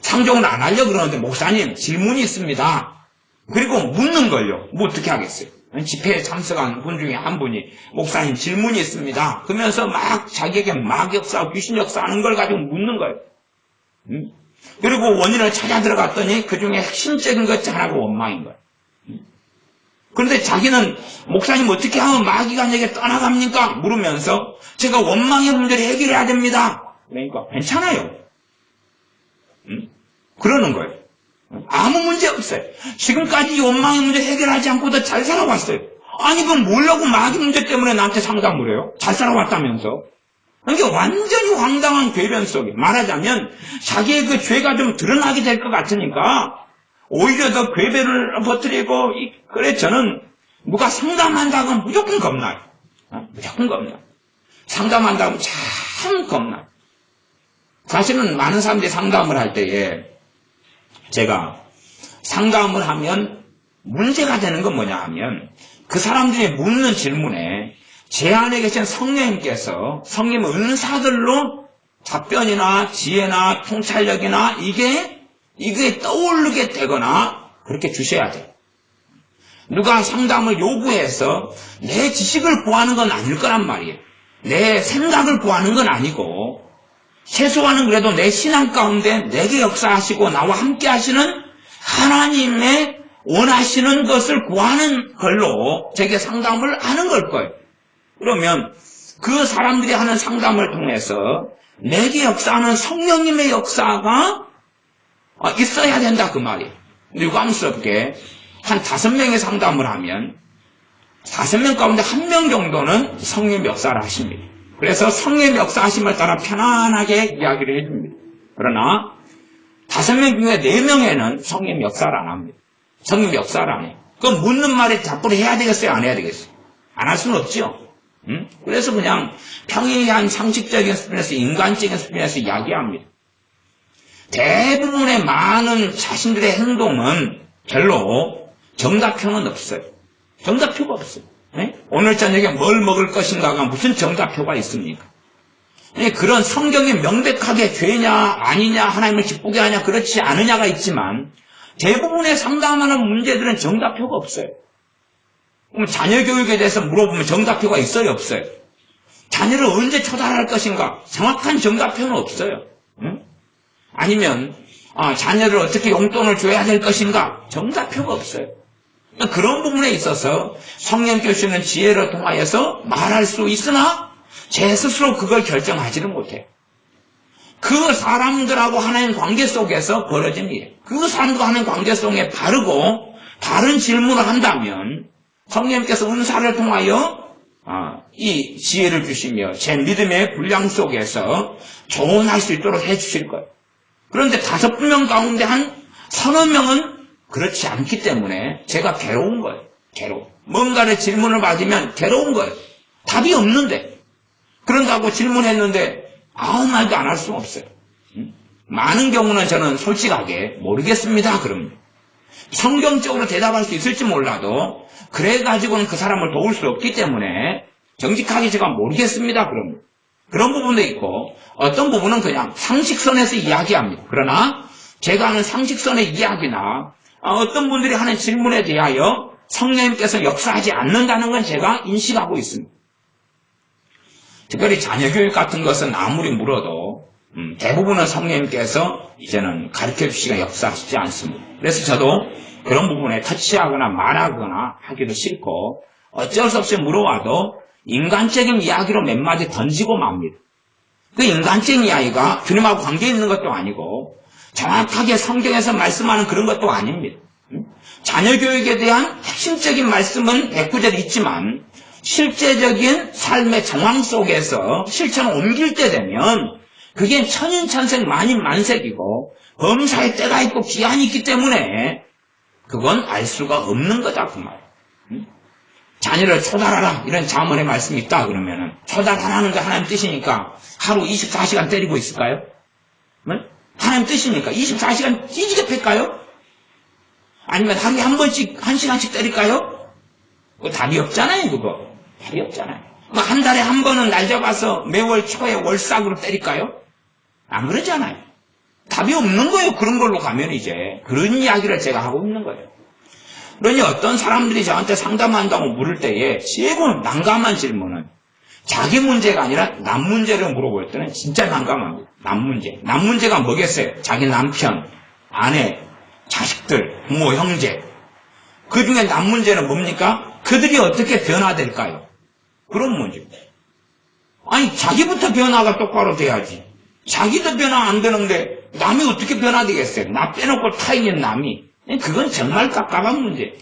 상종을 안 하려고 그러는데 목사님 질문이 있습니다. 그리고 묻는 걸요. 뭐 어떻게 하겠어요? 집회에 참석한 분 중에 한 분이 목사님 질문이 있습니다. 그러면서 막 자기에게 막 역사하고 귀신 역사하는 걸 가지고 묻는 거예요. 그리고 원인을 찾아 들어갔더니 그중에 핵심적인 것 하나가 원망인 거예요. 그런데 자기는 목사님 어떻게 하면 마귀가 내게 떠나갑니까? 물으면서 제가 원망의 문제를 해결해야 됩니다. 그러니까 괜찮아요. 그러는 거예요. 아무 문제 없어요. 지금까지 이 원망의 문제 해결하지 않고도 잘 살아왔어요. 아니 그럼 뭐라고 마귀 문제 때문에 나한테 상담을 해요? 잘 살아왔다면서. 이게 완전히 황당한 궤변 속에 말하자면 자기의 그 죄가 좀 드러나게 될 것 같으니까 오히려 더 궤변을 퍼뜨리고 그래 저는 누가 상담한다고 하면 무조건 겁나요. 무조건 겁나요. 상담한다고 하면 참 겁나요. 사실은 많은 사람들이 상담을 할 때에 제가 상담을 하면 문제가 되는 건 뭐냐 하면 그 사람들이 묻는 질문에 제 안에 계신 성령님께서 성령 은사들로 답변이나 지혜나 통찰력이나 이게 떠오르게 되거나 그렇게 주셔야 돼요. 누가 상담을 요구해서 내 지식을 구하는 건 아닐 거란 말이에요. 내 생각을 구하는 건 아니고 최소한은 그래도 내 신앙 가운데 내게 역사하시고 나와 함께 하시는 하나님의 원하시는 것을 구하는 걸로 제게 상담을 하는 걸 거예요. 그러면 그 사람들이 하는 상담을 통해서 내게 역사하는 성령님의 역사가 있어야 된다 그 말이에요. 유감스럽게 한 5명의 상담을 하면 5명 가운데 1명 정도는 성령 역사를 하십니다. 그래서 성령 역사하심을 따라 편안하게 이야기를 해줍니다. 그러나 5명 중에 4명에는 성령 역사를 안 합니다. 성령 역사를 안 해요. 그럼 묻는 말에 답을 해야 되겠어요? 안 해야 되겠어요? 안 할 수는 없죠. 그래서 그냥 평이한 상식적인 수준에서 인간적인 수준에서 이야기합니다. 대부분의 많은 자신들의 행동은 별로 정답표는 없어요. 정답표가 없어요. 네? 오늘 저녁에 뭘 먹을 것인가가 무슨 정답표가 있습니까? 그런 성경에 명백하게 죄냐 아니냐 하나님을 기쁘게 하냐 그렇지 않으냐가 있지만 대부분의 상담하는 문제들은 정답표가 없어요. 그럼 자녀 교육에 대해서 물어보면 정답표가 있어요 없어요? 자녀를 언제 초달할 것인가 정확한 정답표는 없어요. 응? 아니면 자녀를 어떻게 용돈을 줘야 될 것인가 정답표가 없어요. 그런 부분에 있어서 성령께서 주시는 지혜를 통하여서 말할 수 있으나 제 스스로 그걸 결정하지는 못해요. 그 사람들하고 하나님 관계 속에서 벌어진 일, 그 사람들과 하나님 관계 속에 바르고 바른 질문을 한다면 성령께서 은사를 통하여 이 지혜를 주시며 제 믿음의 분량 속에서 조언할 수 있도록 해주실 거예요. 그런데 5명 가운데 한 3-4명은 그렇지 않기 때문에 제가 괴로운 거예요. 괴로워. 뭔가를 질문을 받으면 괴로운 거예요. 답이 없는데. 그런다고 질문했는데 아무 말도 안 할 수 없어요. 많은 경우는 저는 솔직하게 모르겠습니다. 그럽니다. 성경적으로 대답할 수 있을지 몰라도 그래가지고는 그 사람을 도울 수 없기 때문에 정직하게 제가 모르겠습니다. 그럽니다. 그런 부분도 있고 어떤 부분은 그냥 상식선에서 이야기합니다. 그러나 제가 하는 상식선의 이야기나 어떤 분들이 하는 질문에 대하여 성령님께서 역사하지 않는다는 건 제가 인식하고 있습니다. 특별히 자녀교육 같은 것은 아무리 물어도 대부분은 성령님께서 이제는 가르쳐주시거나 역사하시지 않습니다. 그래서 저도 그런 부분에 터치하거나 말하거나 하기도 싫고 어쩔 수 없이 물어와도 인간적인 이야기로 몇 마디 던지고 맙니다. 그 인간적인 이야기가 주님하고 관계 있는 것도 아니고 정확하게 성경에서 말씀하는 그런 것도 아닙니다. 자녀교육에 대한 핵심적인 말씀은 100구절이 있지만 실제적인 삶의 정황 속에서 실천을 옮길 때 되면 그게 천인천색 만인만색이고 범사의 때가 있고 기한이 있기 때문에 그건 알 수가 없는 거다 그 말. 자녀를 초달하라 이런 자문의 말씀이 있다 그러면은 초달하라는 게 하나님 뜻이니까 하루 24시간 때리고 있을까요? 하나님 뜻이니까 24시간 찌지게 팰까요? 아니면 하루에 한 번씩 1시간씩 때릴까요? 그거 답이 없잖아요 그거. 답이 없잖아요. 한 달에 한 번은 날 잡아서 매월 초에 월삭으로 때릴까요? 안 그러잖아요. 답이 없는 거예요. 그런 걸로 가면 이제 그런 이야기를 제가 하고 있는 거예요. 그러니 어떤 사람들이 저한테 상담한다고 물을 때에 최고 난감한 질문은 자기 문제가 아니라 남 문제를 물어볼 때는 진짜 난감합니다. 남 문제. 남 문제가 뭐겠어요? 자기 남편, 아내, 자식들, 부모, 형제. 그 중에 남 문제는 뭡니까? 그들이 어떻게 변화될까요? 그런 문제입니다. 아니 자기부터 변화가 똑바로 돼야지. 자기도 변화 안 되는데 남이 어떻게 변화되겠어요? 나 빼놓고 타 있는 남이. 그건 정말 깝깝한 문제.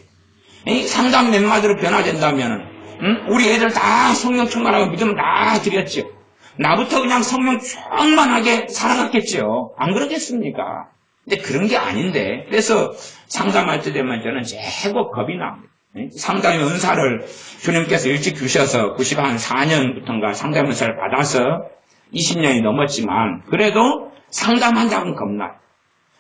상담 몇 마디로 변화된다면 우리 애들 다 성령 충만하고 믿음을 다 드렸죠. 나부터 그냥 성령 충만하게 살아갔겠죠. 안 그러겠습니까? 근데 그런 게 아닌데 그래서 상담할 때 되면 저는 제법 겁이 납니다. 상담의 은사를 주님께서 일찍 주셔서 94년부터인가 상담 은사를 받아서 20년이 넘었지만 그래도 상담한다고는 겁나요.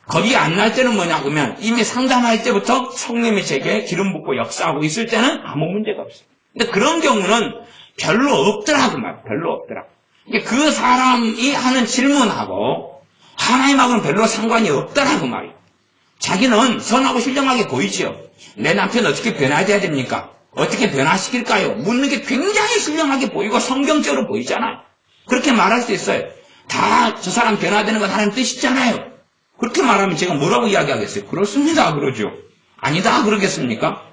겁이 안 날 때는 뭐냐 그러면 이미 상담할 때부터 성령이 제게 기름 붓고 역사하고 있을 때는 아무 문제가 없어요. 근데 그런 경우는 별로 없더라 그 말. 별로 없더라. 그 사람이 하는 질문하고 하나님하고는 별로 상관이 없더라 그 말이에요. 자기는 선하고 훌륭하게 보이지요. 내 남편 어떻게 변화해야 됩니까? 어떻게 변화시킬까요? 묻는 게 굉장히 훌륭하게 보이고 성경적으로 보이잖아요. 그렇게 말할 수 있어요. 다 저 사람 변화되는 건 하나님 뜻이잖아요. 그렇게 말하면 제가 뭐라고 이야기하겠어요? 그렇습니다. 그러죠. 아니다. 그러겠습니까?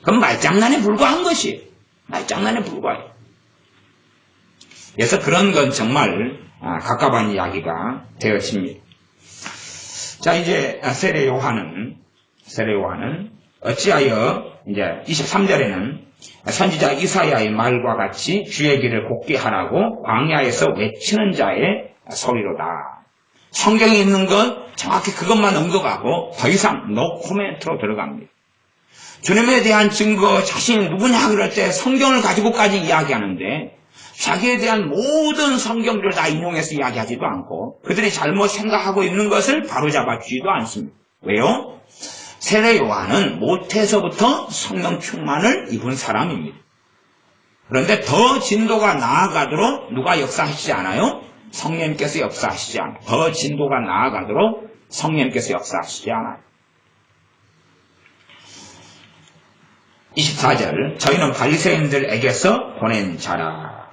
그럼 말장난에 불과한 것이 말장난에 불과해요. 그래서 그런 건 정말 갑갑한 이야기가 되어집니다. 자, 이제 세례 요한은 어찌하여 이제 23절에는 선지자 이사야의 말과 같이 주의 길을 곱게 하라고 광야에서 외치는 자의 소리로다. 성경에 있는 건 정확히 그것만 언급하고 더 이상 노 코멘트로 들어갑니다. 주님에 대한 증거 자신이 누구냐 그럴 때 성경을 가지고까지 이야기하는데 자기에 대한 모든 성경들을 다 인용해서 이야기하지도 않고 그들이 잘못 생각하고 있는 것을 바로잡아 주지도 않습니다. 왜요? 세례 요한은 모태에서부터 성령 충만을 입은 사람입니다. 그런데 더 진도가 나아가도록 누가 역사하시지 않아요? 성령님께서 역사하시지 않아요. 더 진도가 나아가도록 성령님께서 역사하시지 않아요. 24절 저희는 바리새인들에게서 보낸 자라.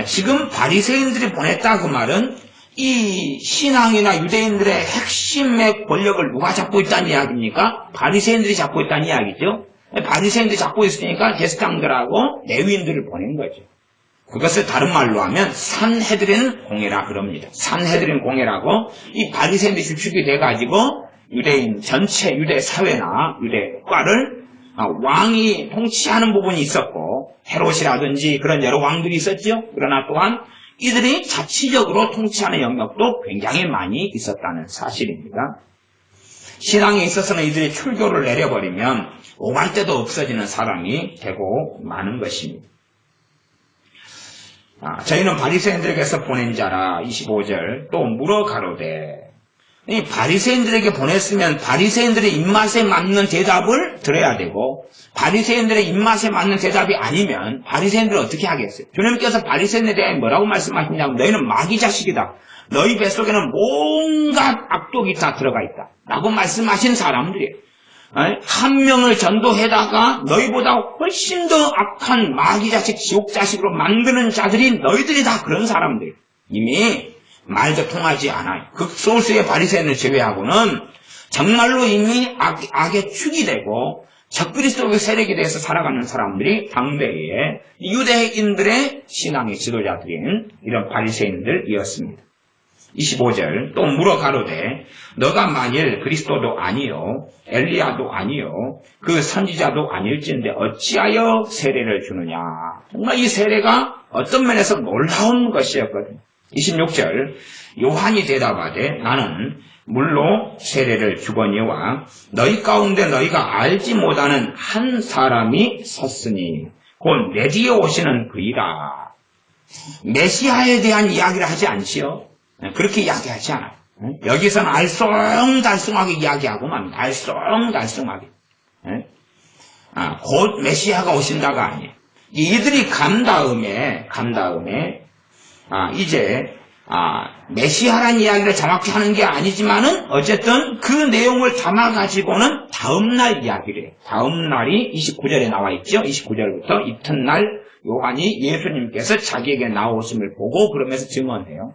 지금 바리새인들이 보냈다 그 말은 이 신앙이나 유대인들의 핵심의 권력을 누가 잡고 있다는 이야기입니까? 바리새인들이 잡고 있다는 이야기죠. 바리새인들이 잡고 있으니까 제사장들하고 레위인들을 보낸 거죠. 그것을 다른 말로 하면 산헤드린 공회라 그럽니다. 산헤드린 공회라고 이 바리새인들이 주축이 돼가지고 유대인 전체 유대 사회나 유대 국가를 왕이 통치하는 부분이 있었고 헤롯이라든지 그런 여러 왕들이 있었죠. 그러나 또한 이들이 자치적으로 통치하는 영역도 굉장히 많이 있었다는 사실입니다. 신앙에 있어서는 이들이 출교를 내려버리면 오갈 데도 없어지는 사람이 되고 마는 것입니다. 저희는 바리새인들에게서 보낸 자라. 25절 또 물어 가로되. 이 바리새인들에게 보냈으면 바리새인들의 입맛에 맞는 대답을 들어야 되고 바리새인들의 입맛에 맞는 대답이 아니면 바리새인들은 어떻게 하겠어요? 주님께서 바리새인에 대해 뭐라고 말씀하시냐면 너희는 마귀 자식이다. 너희 뱃속에는 온갖 악독이 다 들어가 있다. 라고 말씀하신 사람들이에요. 한 명을 전도해다가 너희보다 훨씬 더 악한 마귀 자식, 지옥 자식으로 만드는 자들이 너희들이 다 그런 사람들이에요. 이미 말도 통하지 않아요. 극소수의 바리새인을 제외하고는 정말로 이미 악의 축이 되고 적그리스도의 세력에 대해서 살아가는 사람들이 당대에 유대인들의 신앙의 지도자들인 이런 바리새인들이었습니다. 25절 또 물어 가로되 너가 만일 그리스도도 아니요 엘리야도 아니요 그 선지자도 아닐진데 어찌하여 세례를 주느냐. 정말 이 세례가 어떤 면에서 놀라운 것이었거든요. 26절 요한이 대답하되 나는 물로 세례를 주거니와 너희 가운데 너희가 알지 못하는 한 사람이 섰으니 곧 내 뒤에 오시는 그이라. 메시아에 대한 이야기를 하지 않지요. 그렇게 이야기하지 않아요. 여기서는 알쏭달쏭하게 이야기하고 맙니다. 알쏭달쏭하게. 곧 메시아가 오신다가 아니에요. 이들이 간 다음에 이제 메시아라는 이야기를 정확히 하는 게 아니지만은 어쨌든 그 내용을 담아가지고는 다음날 이야기를 해요. 다음날이 29절에 나와 있죠. 29절부터 이튿날 요한이 예수님께서 자기에게 나오심을 보고 그러면서 증언해요.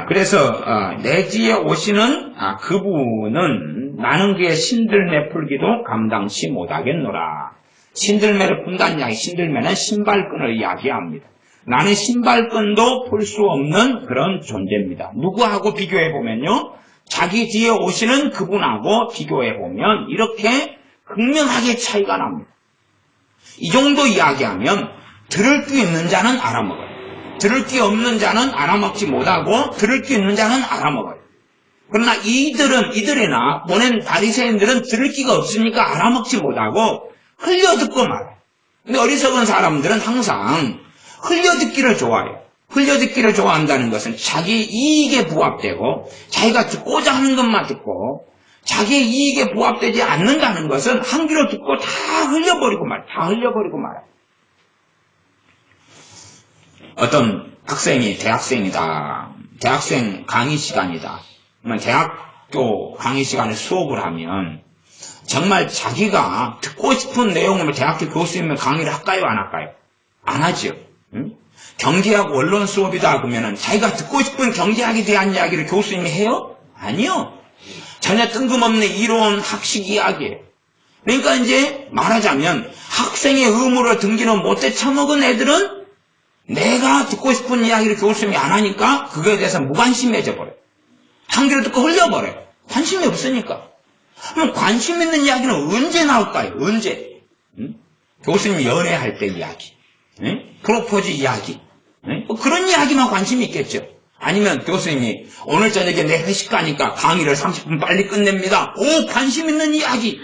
그래서 내 뒤에 오시는 그분은 나는 그의 신들매 풀기도 감당치 못하겠노라. 신들매를 푼다는 이야기, 신들매는 신발끈을 이야기합니다. 나는 신발끈도 풀 수 없는 그런 존재입니다. 누구하고 비교해보면요, 자기 뒤에 오시는 그분하고 비교해보면 이렇게 극명하게 차이가 납니다. 이 정도 이야기하면 들을 귀 있는 자는 알아먹어요. 들을 귀 없는 자는 알아먹지 못하고 들을 귀 있는 자는 알아먹어요. 그러나 이들이나 보낸 바리새인들은 들을 귀가 없으니까 알아먹지 못하고 흘려듣고 말아요. 근데 어리석은 사람들은 항상 흘려듣기를 좋아해요. 흘려듣기를 좋아한다는 것은 자기 이익에 부합되고 자기가 듣고자 하는 것만 듣고 자기의 이익에 부합되지 않는다는 것은 한 귀로 듣고 다 흘려버리고 말아요. 어떤 학생이 대학생 강의 시간이다. 대학교 강의 시간에 수업을 하면 정말 자기가 듣고 싶은 내용을 대학교 교수님은 강의를 할까요? 안 할까요? 안 하죠. 응? 경제학 원론 수업이다 그러면은 자기가 듣고 싶은 경제학에 대한 이야기를 교수님이 해요? 아니요. 전혀 뜬금없는 이론 학식 이야기예요. 그러니까 이제 말하자면 학생의 의무를 등기는 못해 처먹은 애들은 내가 듣고 싶은 이야기를 교수님이 안 하니까 그거에 대해서 무관심해져 버려요. 한 귀를 듣고 흘려버려요. 관심이 없으니까. 그럼 관심 있는 이야기는 언제 나올까요? 언제? 응? 교수님이 연애할 때 이야기, 응? 프로포즈 이야기, 응? 뭐 그런 이야기만 관심이 있겠죠. 아니면 교수님이 오늘 저녁에 내 회식 가니까 강의를 30분 빨리 끝냅니다. 오, 관심 있는 이야기.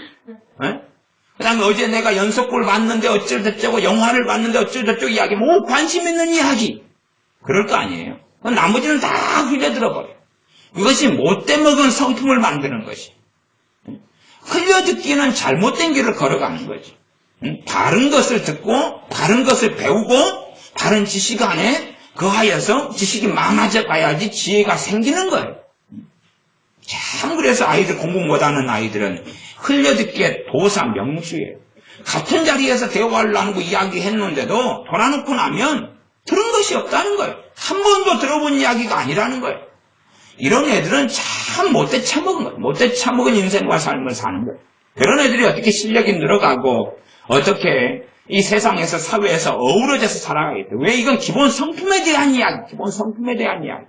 그 다음에 어제 내가 연속골 봤는데 어쩌고저쩌고 영화를 봤는데 어쩌고저쩌고 이야기. 오, 관심 있는 이야기. 그럴 거 아니에요. 나머지는 다 흘려들어버려요. 이것이 못돼 먹은 성품을 만드는 것이. 흘려듣기는 잘못된 길을 걸어가는 거지. 다른 것을 듣고 다른 것을 배우고 다른 지식 안에 거하여서 지식이 많아져 가야지 지혜가 생기는 거예요. 참 그래서 아이들 공부 못하는 아이들은 흘려듣기에 도사 명수예요. 같은 자리에서 대화를 나누고 이야기했는데도 돌아놓고 나면 들은 것이 없다는 거예요. 한 번도 들어본 이야기가 아니라는 거예요. 이런 애들은 참 못돼 처먹은 거예요. 못돼 처먹은 인생과 삶을 사는 거예요. 그런 애들이 어떻게 실력이 늘어가고 어떻게 이 세상에서 사회에서 어우러져서 살아가겠다. 왜 이건 기본 성품에 대한 이야기, 기본 성품에 대한 이야기.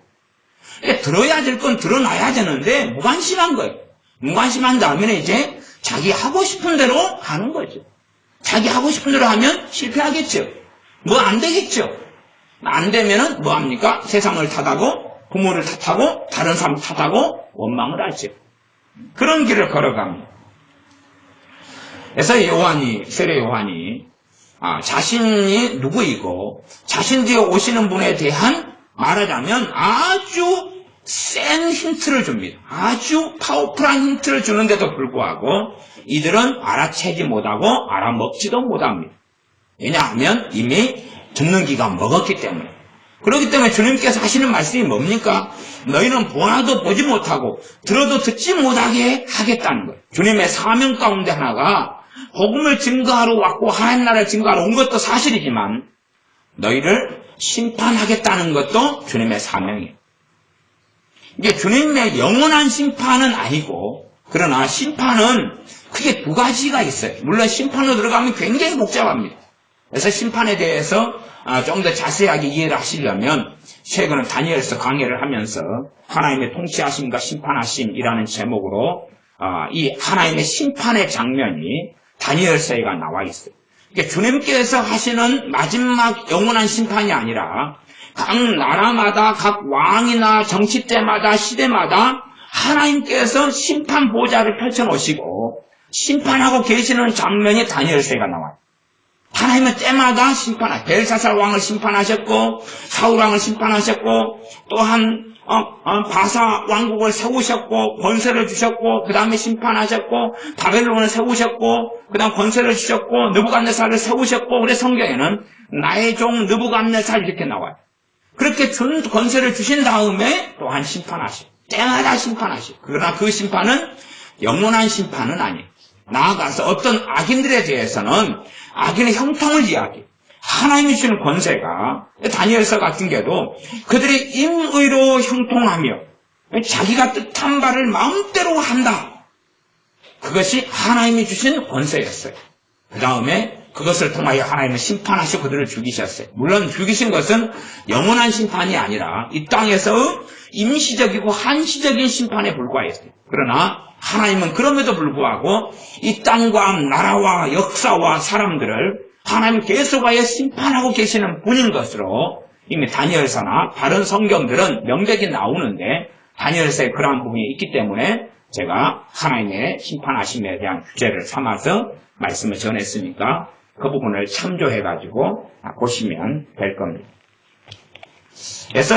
그러니까 들어야 될 건 들어놔야 되는데 무관심한 거예요. 무관심한 다음에 이제 자기 하고 싶은 대로 하는 거죠. 자기 하고 싶은 대로 하면 실패하겠죠. 뭐 안 되겠죠. 안 되면은 뭐 합니까? 세상을 탓하고 부모를 탓하고 다른 사람 탓하고 원망을 하죠. 그런 길을 걸어갑니다. 그래서 세례 요한이 자신이 누구이고 자신 뒤에 오시는 분에 대한 말하자면 아주 센 힌트를 줍니다. 아주 파워풀한 힌트를 주는데도 불구하고 이들은 알아채지 못하고 알아먹지도 못합니다. 왜냐하면 이미 듣는 기가 먹었기 때문에. 그렇기 때문에 주님께서 하시는 말씀이 뭡니까? 너희는 보아도 보지 못하고 들어도 듣지 못하게 하겠다는 거예요. 주님의 사명 가운데 하나가 복음을 증거하러 왔고 하나님 나라를 증거하러 온 것도 사실이지만 너희를 심판하겠다는 것도 주님의 사명이에요. 이게 주님의 영원한 심판은 아니고 그러나 심판은 크게 두 가지가 있어요. 물론 심판으로 들어가면 굉장히 복잡합니다. 그래서 심판에 대해서 좀 더 자세하게 이해를 하시려면 최근에 다니엘서 강의를 하면서 하나님의 통치하심과 심판하심이라는 제목으로 이 하나님의 심판의 장면이 다니엘서에가 나와 있어요. 그러니까 주님께서 하시는 마지막 영원한 심판이 아니라 각 나라마다 각 왕이나 정치 때마다 시대마다 하나님께서 심판 보좌를 펼쳐놓으시고 심판하고 계시는 장면이 다니엘서에가 나와요. 하나님은 때마다 심판하셨고 벨사살 왕을 심판하셨고 사울 왕을 심판하셨고 또한 바사 왕국을 세우셨고 권세를 주셨고 그 다음에 심판하셨고 바벨론을 세우셨고 그 다음 권세를 주셨고 느부갓네살을 세우셨고 그래서 성경에는 나의 종 느부갓네살 이렇게 나와요. 그렇게 준 권세를 주신 다음에 또한 심판하시고 때마다 심판하시고 그러나 그 심판은 영원한 심판은 아니에요. 나아가서 어떤 악인들에 대해서는 악인의 형통을 이야기해요. 하나님이 주시는 권세가 다니엘서 같은 게도 그들이 임의로 형통하며 자기가 뜻한 바를 마음대로 한다. 그것이 하나님이 주신 권세였어요. 그 다음에 그것을 통하여 하나님은 심판하시고 그들을 죽이셨어요. 물론 죽이신 것은 영원한 심판이 아니라 이 땅에서 임시적이고 한시적인 심판에 불과했어요. 그러나 하나님은 그럼에도 불구하고 이 땅과 나라와 역사와 사람들을 하나님 계속하여 심판하고 계시는 분인 것으로 이미 다니엘서나 다른 성경들은 명백히 나오는데 다니엘서에 그러한 부분이 있기 때문에 제가 하나님의 심판하심에 대한 주제를 삼아서 말씀을 전했으니까 그 부분을 참조해가지고 보시면 될 겁니다. 그래서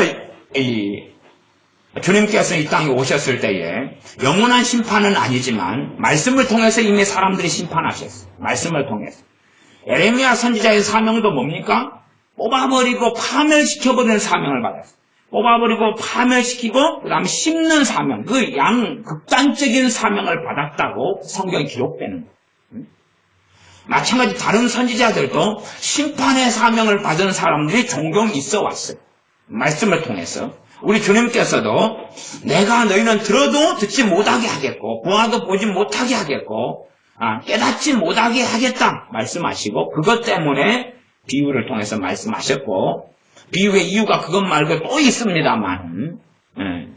주님께서 이 땅에 오셨을 때에 영원한 심판은 아니지만 말씀을 통해서 이미 사람들이 심판하셨어요. 말씀을 통해서. 에레미야 선지자의 사명도 뭡니까? 뽑아버리고 파멸시켜버리는 사명을 받았어요. 뽑아버리고 파멸시키고 그 다음에 씹는 사명, 그 극단적인 사명을 받았다고 성경에 기록되는 거예요. 마찬가지 다른 선지자들도 심판의 사명을 받은 사람들이 종종 있어 왔어요. 말씀을 통해서. 우리 주님께서도 내가 너희는 들어도 듣지 못하게 하겠고 보아도 보지 못하게 하겠고 깨닫지 못하게 하겠다 말씀하시고 그것 때문에 비유를 통해서 말씀하셨고 비유의 이유가 그것 말고 또 있습니다만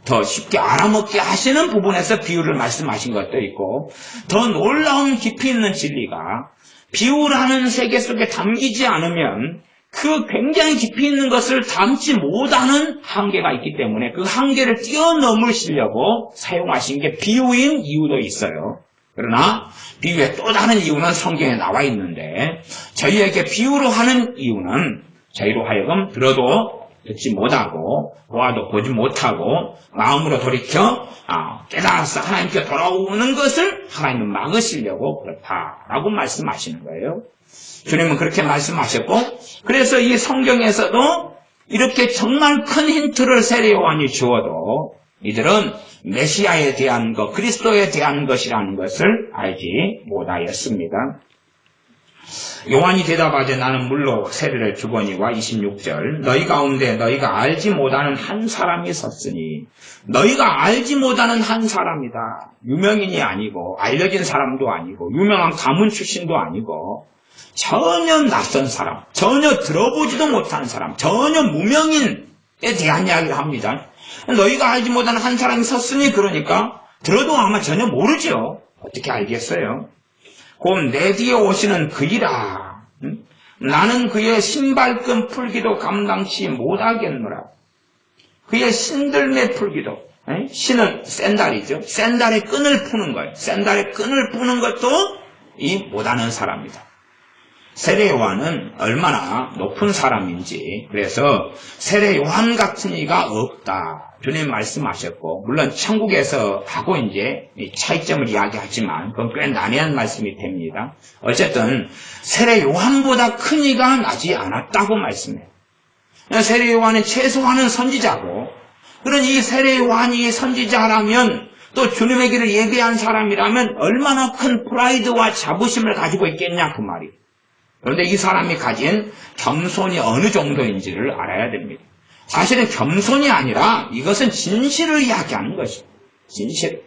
더 쉽게 알아먹게 하시는 부분에서 비유를 말씀하신 것도 있고 더 놀라운 깊이 있는 진리가 비유라는 세계 속에 담기지 않으면 그 굉장히 깊이 있는 것을 담지 못하는 한계가 있기 때문에 그 한계를 뛰어넘으시려고 사용하신 게 비유인 이유도 있어요. 그러나 비유의 또 다른 이유는 성경에 나와 있는데 저희에게 비유로 하는 이유는 저희로 하여금 들어도 듣지 못하고 보아도 보지 못하고 마음으로 돌이켜 깨달아서 하나님께 돌아오는 것을 하나님은 막으시려고 그렇다라고 말씀하시는 거예요. 주님은 그렇게 말씀하셨고 그래서 이 성경에서도 이렇게 정말 큰 힌트를 세례 요한이 주어도 이들은 메시아에 대한 것, 그리스도에 대한 것이라는 것을 알지 못하였습니다. 요한이 대답하되 나는 물로 세례를 주거니와 26절 너희 가운데 너희가 알지 못하는 한 사람이 섰으니 너희가 알지 못하는 한 사람이다. 유명인이 아니고 알려진 사람도 아니고 유명한 가문 출신도 아니고 전혀 낯선 사람, 전혀 들어보지도 못한 사람, 전혀 무명인에 대한 이야기를 합니다. 너희가 알지 못하는 한 사람이 섰으니 그러니까 들어도 아마 전혀 모르죠. 어떻게 알겠어요? 곧 내 뒤에 오시는 그이라. 나는 그의 신발끈 풀기도 감당치 못하겠노라. 그의 신들매 풀기도. 신은 샌달이죠. 샌달의 끈을 푸는 거예요. 샌달의 끈을 푸는 것도 이 못하는 사람이다. 세례 요한은 얼마나 높은 사람인지 그래서 세례 요한 같은 이가 없다. 주님 말씀하셨고 물론 천국에서 하고 이제 차이점을 이야기하지만 그건 꽤 난해한 말씀이 됩니다. 어쨌든 세례 요한보다 큰 이가 나지 않았다고 말씀해요. 세례 요한은 최소한은 선지자고 그런 이 세례 요한이 선지자라면 또 주님의 길을 예배한 사람이라면 얼마나 큰 프라이드와 자부심을 가지고 있겠냐 그 말이에요. 그런데 이 사람이 가진 겸손이 어느 정도인지를 알아야 됩니다. 사실은 겸손이 아니라 이것은 진실을 이야기하는 것입니다. 진실.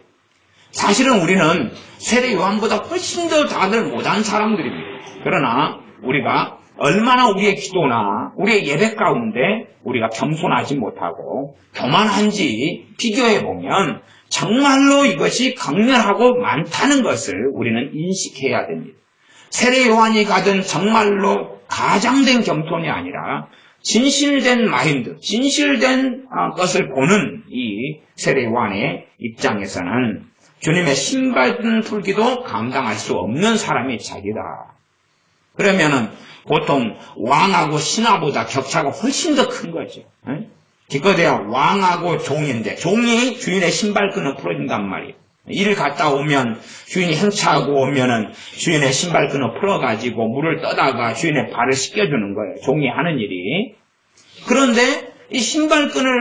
사실은 우리는 세례 요한보다 훨씬 더 다들 못한 사람들입니다. 그러나 우리가 얼마나 우리의 기도나 우리의 예배 가운데 우리가 겸손하지 못하고 교만한지 비교해보면 정말로 이것이 강렬하고 많다는 것을 우리는 인식해야 됩니다. 세례 요한이 가진 정말로 가장된 겸손이 아니라 진실된 마인드, 진실된 것을 보는 이 세례 요한의 입장에서는 주님의 신발끈 풀기도 감당할 수 없는 사람이 자기다. 그러면은 보통 왕하고 신하보다 격차가 훨씬 더 큰 거죠. 기껏해야 왕하고 종인데 종이 주인의 신발끈을 풀어준단 말이에요. 일을 갔다 오면 주인이 행차하고 오면은 주인의 신발끈을 풀어가지고 물을 떠다가 주인의 발을 씻겨주는 거예요. 종이 하는 일이. 그런데 이 신발끈을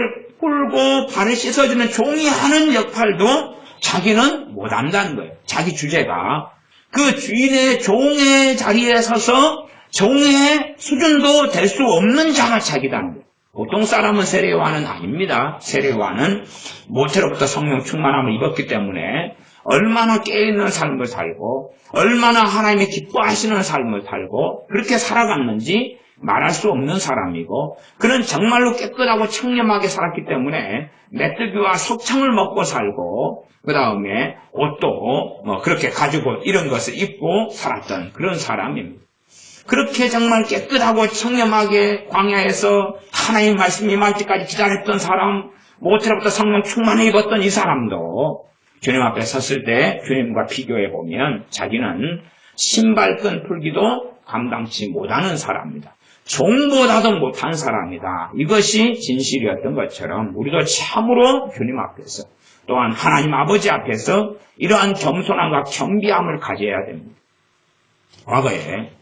풀고 발을 씻어주는 종이 하는 역할도 자기는 못한다는 거예요. 자기 주제가. 그 주인의 종의 자리에 서서 종의 수준도 될 수 없는 자가 자기다는 거예요. 보통 사람은 세례 요한은 아닙니다. 세례 요한은 모태로부터 성령 충만함을 입었기 때문에 얼마나 깨어있는 삶을 살고 얼마나 하나님이 기뻐하시는 삶을 살고 그렇게 살아갔는지 말할 수 없는 사람이고 그는 정말로 깨끗하고 청렴하게 살았기 때문에 메뚜기와 속창을 먹고 살고 그 다음에 옷도 그렇게 가지고 이런 것을 입고 살았던 그런 사람입니다. 그렇게 정말 깨끗하고 청렴하게 광야에서 하나님 말씀이 임할 때까지 기다렸던 사람, 모태로부터 성령 충만히 입었던 이 사람도 주님 앞에 섰을 때 주님과 비교해보면 자기는 신발끈 풀기도 감당치 못하는 사람이다. 종보다도 못한 사람이다. 이것이 진실이었던 것처럼 우리도 참으로 주님 앞에서 또한 하나님 아버지 앞에서 이러한 겸손함과 겸비함을 가져야 됩니다. 과거에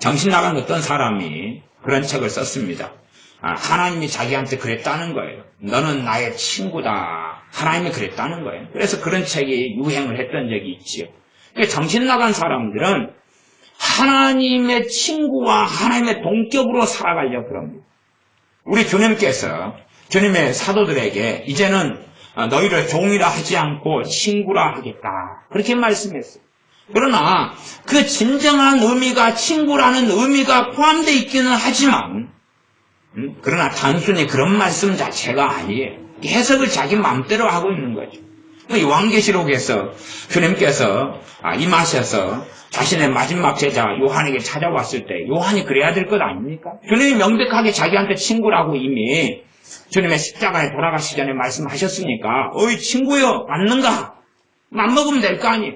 정신 나간 어떤 사람이 그런 책을 썼습니다. 하나님이 자기한테 그랬다는 거예요. 너는 나의 친구다. 하나님이 그랬다는 거예요. 그래서 그런 책이 유행을 했던 적이 있지요. 그러니까 정신 나간 사람들은 하나님의 친구와 하나님의 동격으로 살아가려고 그럽니다. 우리 주님께서 주님의 사도들에게 이제는 너희를 종이라 하지 않고 친구라 하겠다. 그렇게 말씀했어요. 그러나 그 진정한 의미가 친구라는 의미가 포함되어 있기는 하지만 그러나 단순히 그런 말씀 자체가 아니에요. 해석을 자기 마음대로 하고 있는 거죠. 요한계시록에서 주님께서 임하셔서 자신의 마지막 제자 요한에게 찾아왔을 때 요한이 그래야 될 것 아닙니까? 주님이 명백하게 자기한테 친구라고 이미 주님의 십자가에 돌아가시기 전에 말씀하셨으니까 어이 친구여 맞는가? 맘먹으면 될 거 아니에요.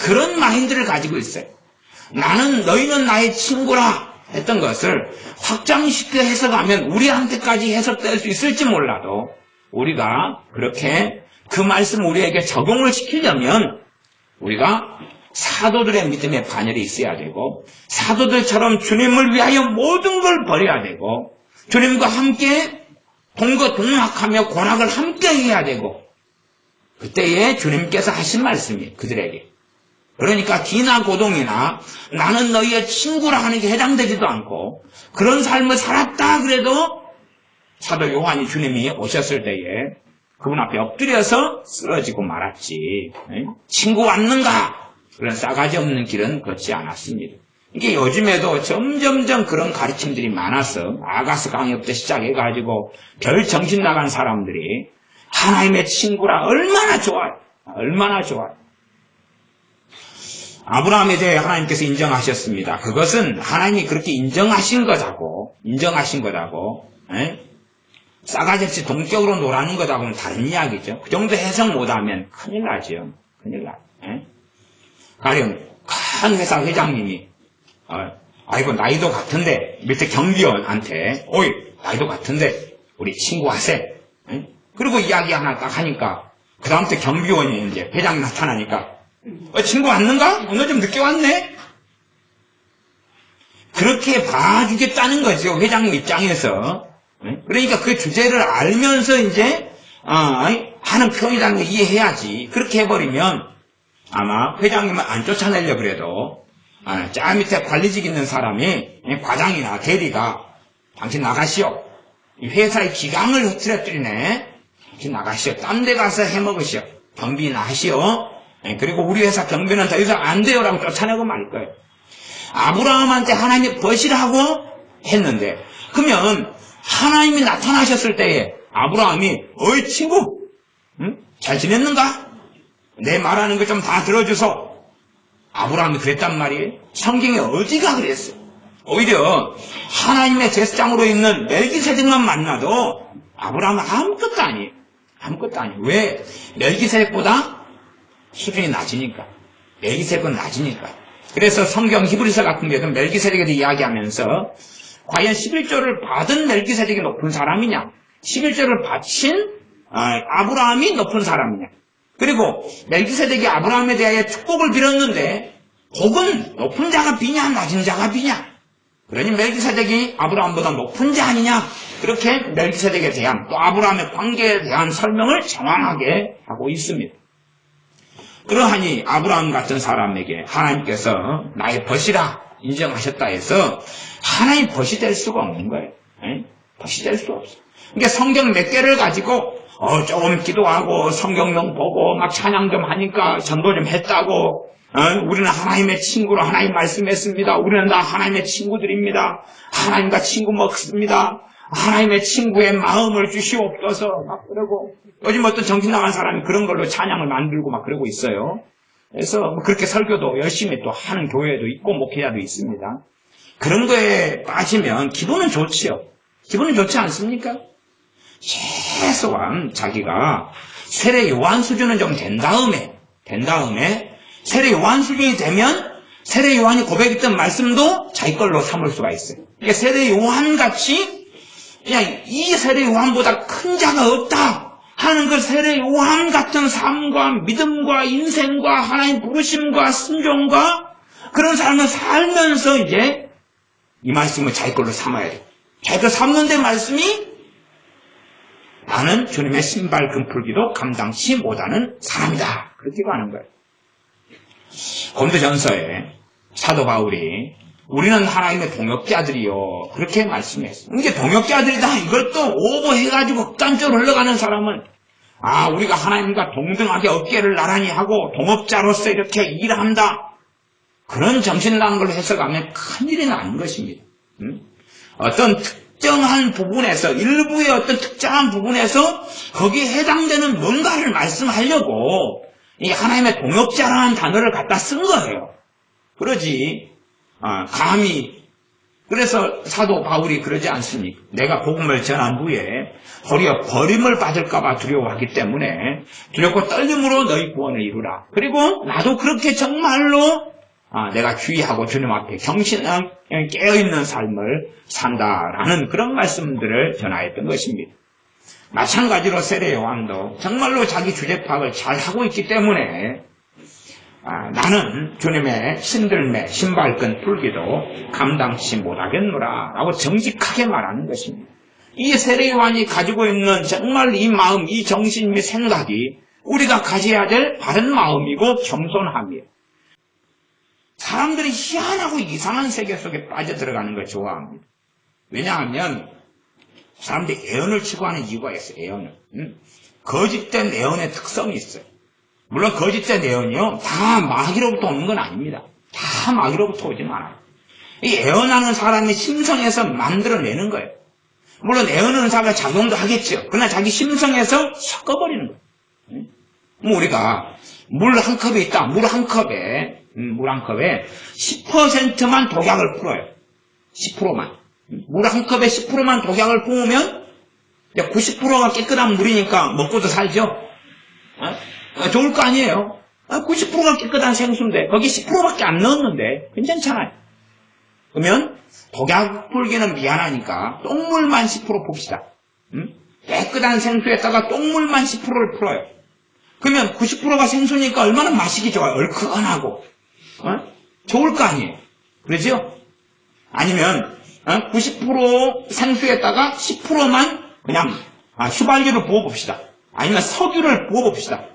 그런 마인드를 가지고 있어요. 너희는 나의 친구라 했던 것을 확장시켜 해석하면 우리한테까지 해석될 수 있을지 몰라도 우리가 그렇게 그 말씀을 우리에게 적용을 시키려면 우리가 사도들의 믿음의 반열이 있어야 되고 사도들처럼 주님을 위하여 모든 걸 버려야 되고 주님과 함께 동거동락하며 고락을 함께 해야 되고 그때에 주님께서 하신 말씀이 그들에게 그러니까 기나 고동이나 나는 너희의 친구라 하는 게 해당되지도 않고 그런 삶을 살았다 그래도 사도 요한이 주님이 오셨을 때에 그분 앞에 엎드려서 쓰러지고 말았지. 친구 왔는가? 그런 싸가지 없는 길은 걷지 않았습니다. 이게 요즘에도 점점점 그런 가르침들이 많아서 아가스 강협부터 시작해가지고 별 정신 나간 사람들이 하나님의 친구라 얼마나 좋아요. 얼마나 좋아요. 아브라함에 대해 하나님께서 인정하셨습니다. 그것은 하나님이 그렇게 인정하신 거다고 싸가지 없이 동격으로 노라는 거다고는 다른 이야기죠. 그 정도 해석 못하면 큰일 나죠. 큰일 나. 가령 큰 회사 회장님이 아이고 나이도 같은데 밑에 경비원한테 오이 나이도 같은데 우리 친구 하세. 그리고 이야기 하나 딱 하니까 그 다음부터 경비원이 이제 회장이 나타나니까 친구 왔는가? 너 좀 늦게 왔네? 그렇게 봐주겠다는 거죠. 회장님 입장에서. 그러니까 그 주제를 알면서 이제 하는 표현이라는 걸 이해해야지. 그렇게 해버리면 아마 회장님을 안 쫓아내려 그래도 저 밑에 관리직 있는 사람이 과장이나 대리가 당신 나가시오. 이 회사의 기강을 흐트러뜨리네. 당신 나가시오. 딴 데 가서 해먹으시오. 경비나 하시오. 그리고 우리 회사 경비는 더 이상 안 돼요라고 쫓아내고 말 거예요. 아브라함한테 하나님이 벗이라고 했는데 그러면 하나님이 나타나셨을 때에 아브라함이 어이 친구 잘 지냈는가? 내 말하는 거 좀 다 들어주소. 아브라함이 그랬단 말이에요. 성경에 어디가 그랬어요? 오히려 하나님의 제사장으로 있는 멜기세덱만 만나도 아브라함은 아무것도 아니에요. 아무것도 아니에요. 왜? 멜기세덱보다 수준이 낮으니까. 멜기세덱은 낮으니까. 그래서 성경 히브리서 같은 데도 멜기세덱에 대해 이야기하면서 과연 11조를 받은 멜기세덱이 높은 사람이냐? 11조를 바친 아브라함이 높은 사람이냐? 그리고 멜기세덱이 아브라함에 대하여 축복을 빌었는데 복은 높은 자가 비냐 낮은 자가 비냐? 그러니 멜기세덱이 아브라함보다 높은 자 아니냐? 그렇게 멜기세덱에 대한 또 아브라함의 관계에 대한 설명을 정확하게 하고 있습니다. 그러하니 아브라함 같은 사람에게 하나님께서 나의 벗이라 인정하셨다 해서 하나님 벗이 될 수가 없는 거예요. 벗이 될 수 없어요. 그러니까 성경 몇 개를 가지고 조금 기도하고 성경명 보고 막 찬양 좀 하니까 전도 좀 했다고 우리는 하나님의 친구로 하나님 말씀했습니다. 우리는 다 하나님의 친구들입니다. 하나님과 친구 먹습니다. 하나님의 친구의 마음을 주시옵소서 막 그러고 요즘 어떤 정신 나간 사람이 그런 걸로 찬양을 만들고 막 그러고 있어요. 그래서 그렇게 설교도 열심히 또 하는 교회도 있고 목회자도 있습니다. 그런 거에 빠지면 기분은 좋지요. 기분은 좋지 않습니까? 최소한 자기가 세례 요한 수준은 좀 된 다음에 세례 요한 수준이 되면 세례 요한이 고백했던 말씀도 자기 걸로 삼을 수가 있어요. 그러니까 세례 요한 같이 그냥 이 세례 요한보다 큰 자가 없다 하는 그 세례 요한 같은 삶과 믿음과 인생과 하나님 부르심과 순종과 그런 삶을 살면서 이제 이 말씀을 자기 걸로 삼아야 돼요. 자기가 삼는데 말씀이 나는 주님의 신발 금풀기도 감당치 못하는 사람이다. 그렇게 하는 거예요. 고린도전서에 사도 바울이 우리는 하나님의 동역자들이요. 그렇게 말씀했어요. 이게 동역자들이다. 이걸 또 오버해가지고 극단적으로 흘러가는 사람은 우리가 하나님과 동등하게 어깨를 나란히 하고 동업자로서 이렇게 일을 한다. 그런 정신나는 걸로 해석하면 큰일이 나는 것입니다. 어떤 특정한 부분에서 일부의 어떤 특정한 부분에서 거기에 해당되는 뭔가를 말씀하려고 이 하나님의 동역자라는 단어를 갖다 쓴 거예요. 그러지 감히 그래서 사도 바울이 그러지 않습니까? 내가 복음을 전한 후에 도리어 버림을 받을까 봐 두려워하기 때문에 두렵고 떨림으로 너희 구원을 이루라. 그리고 나도 그렇게 정말로 내가 주의하고 주님 앞에 경신하게 깨어있는 삶을 산다라는 그런 말씀들을 전하였던 것입니다. 마찬가지로 세례 요한도 정말로 자기 주제 파악을 잘 하고 있기 때문에 나는 주님의 신들매 신발끈 풀기도 감당치 못하겠노라 라고 정직하게 말하는 것입니다. 이 세례 요한이 가지고 있는 정말 이 마음, 이 정신 및 생각이 우리가 가져야 될 바른 마음이고 겸손함이에요. 사람들이 희한하고 이상한 세계 속에 빠져들어가는 걸 좋아합니다. 왜냐하면 사람들이 애언을 추구하는 이유가 있어요. 애언을. 거짓된 애언의 특성이 있어요. 물론 거짓된 애언이요. 다 마귀로부터 오는 건 아닙니다. 다 마귀로부터 오진 않아요. 이 애언하는 사람이 심성에서 만들어내는 거예요. 물론 애언하는 사람이 작용도 하겠죠. 그러나 자기 심성에서 섞어버리는 거예요. 뭐 우리가 물 한 컵에 있다. 물 한 컵에 10%만 독약을 풀어요. 10%만. 물 한 컵에 10%만 독약을 부으면 90%가 깨끗한 물이니까 먹고도 살죠. 좋을 거 아니에요. 90%가 깨끗한 생수인데 거기 10%밖에 안 넣었는데 괜찮잖아요. 그러면 독약 풀기는 미안하니까 똥물만 10% 풉시다. 깨끗한 생수에다가 똥물만 10%를 풀어요. 그러면 90%가 생수니까 얼마나 마시기 좋아요. 얼큰하고 좋을 거 아니에요. 그러죠? 아니면 90% 생수에다가 10%만 그냥 휘발유를 부어봅시다. 아니면 석유를 부어봅시다.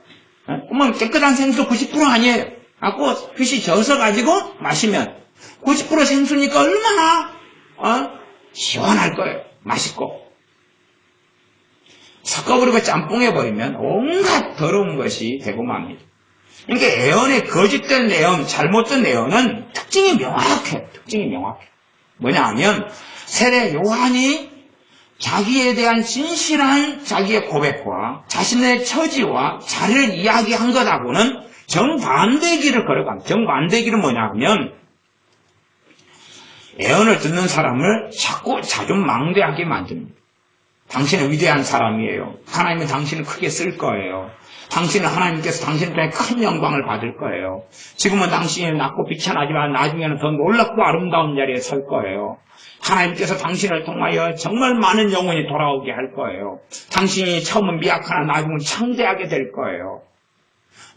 그러면 깨끗한 생수 90% 아니에요. 갖고 휘시 젖어가지고 마시면 90% 생수니까 얼마나 시원할 거예요. 맛있고. 섞어버리고 짬뽕해버리면 온갖 더러운 것이 되고 맙니다. 그러니까 애언의 거짓된 애언, 잘못된 애언은 특징이 명확해요. 뭐냐 하면 세례 요한이 자기에 대한 진실한 자기의 고백과 자신의 처지와 자리를 이야기한 것하고는 정반대 길을 걸어갑니다. 정반대 길은 뭐냐 하면 애언을 듣는 사람을 자꾸 자존망대하게 만듭니다. 당신은 위대한 사람이에요. 하나님은 당신을 크게 쓸 거예요. 당신은 하나님께서 당신 통해 큰 영광을 받을 거예요. 지금은 당신이 낮고 비천하지만 나중에는 더 놀랍고 아름다운 자리에 설 거예요. 하나님께서 당신을 통하여 정말 많은 영혼이 돌아오게 할 거예요. 당신이 처음은 미약하나 나중은 창대하게 될 거예요.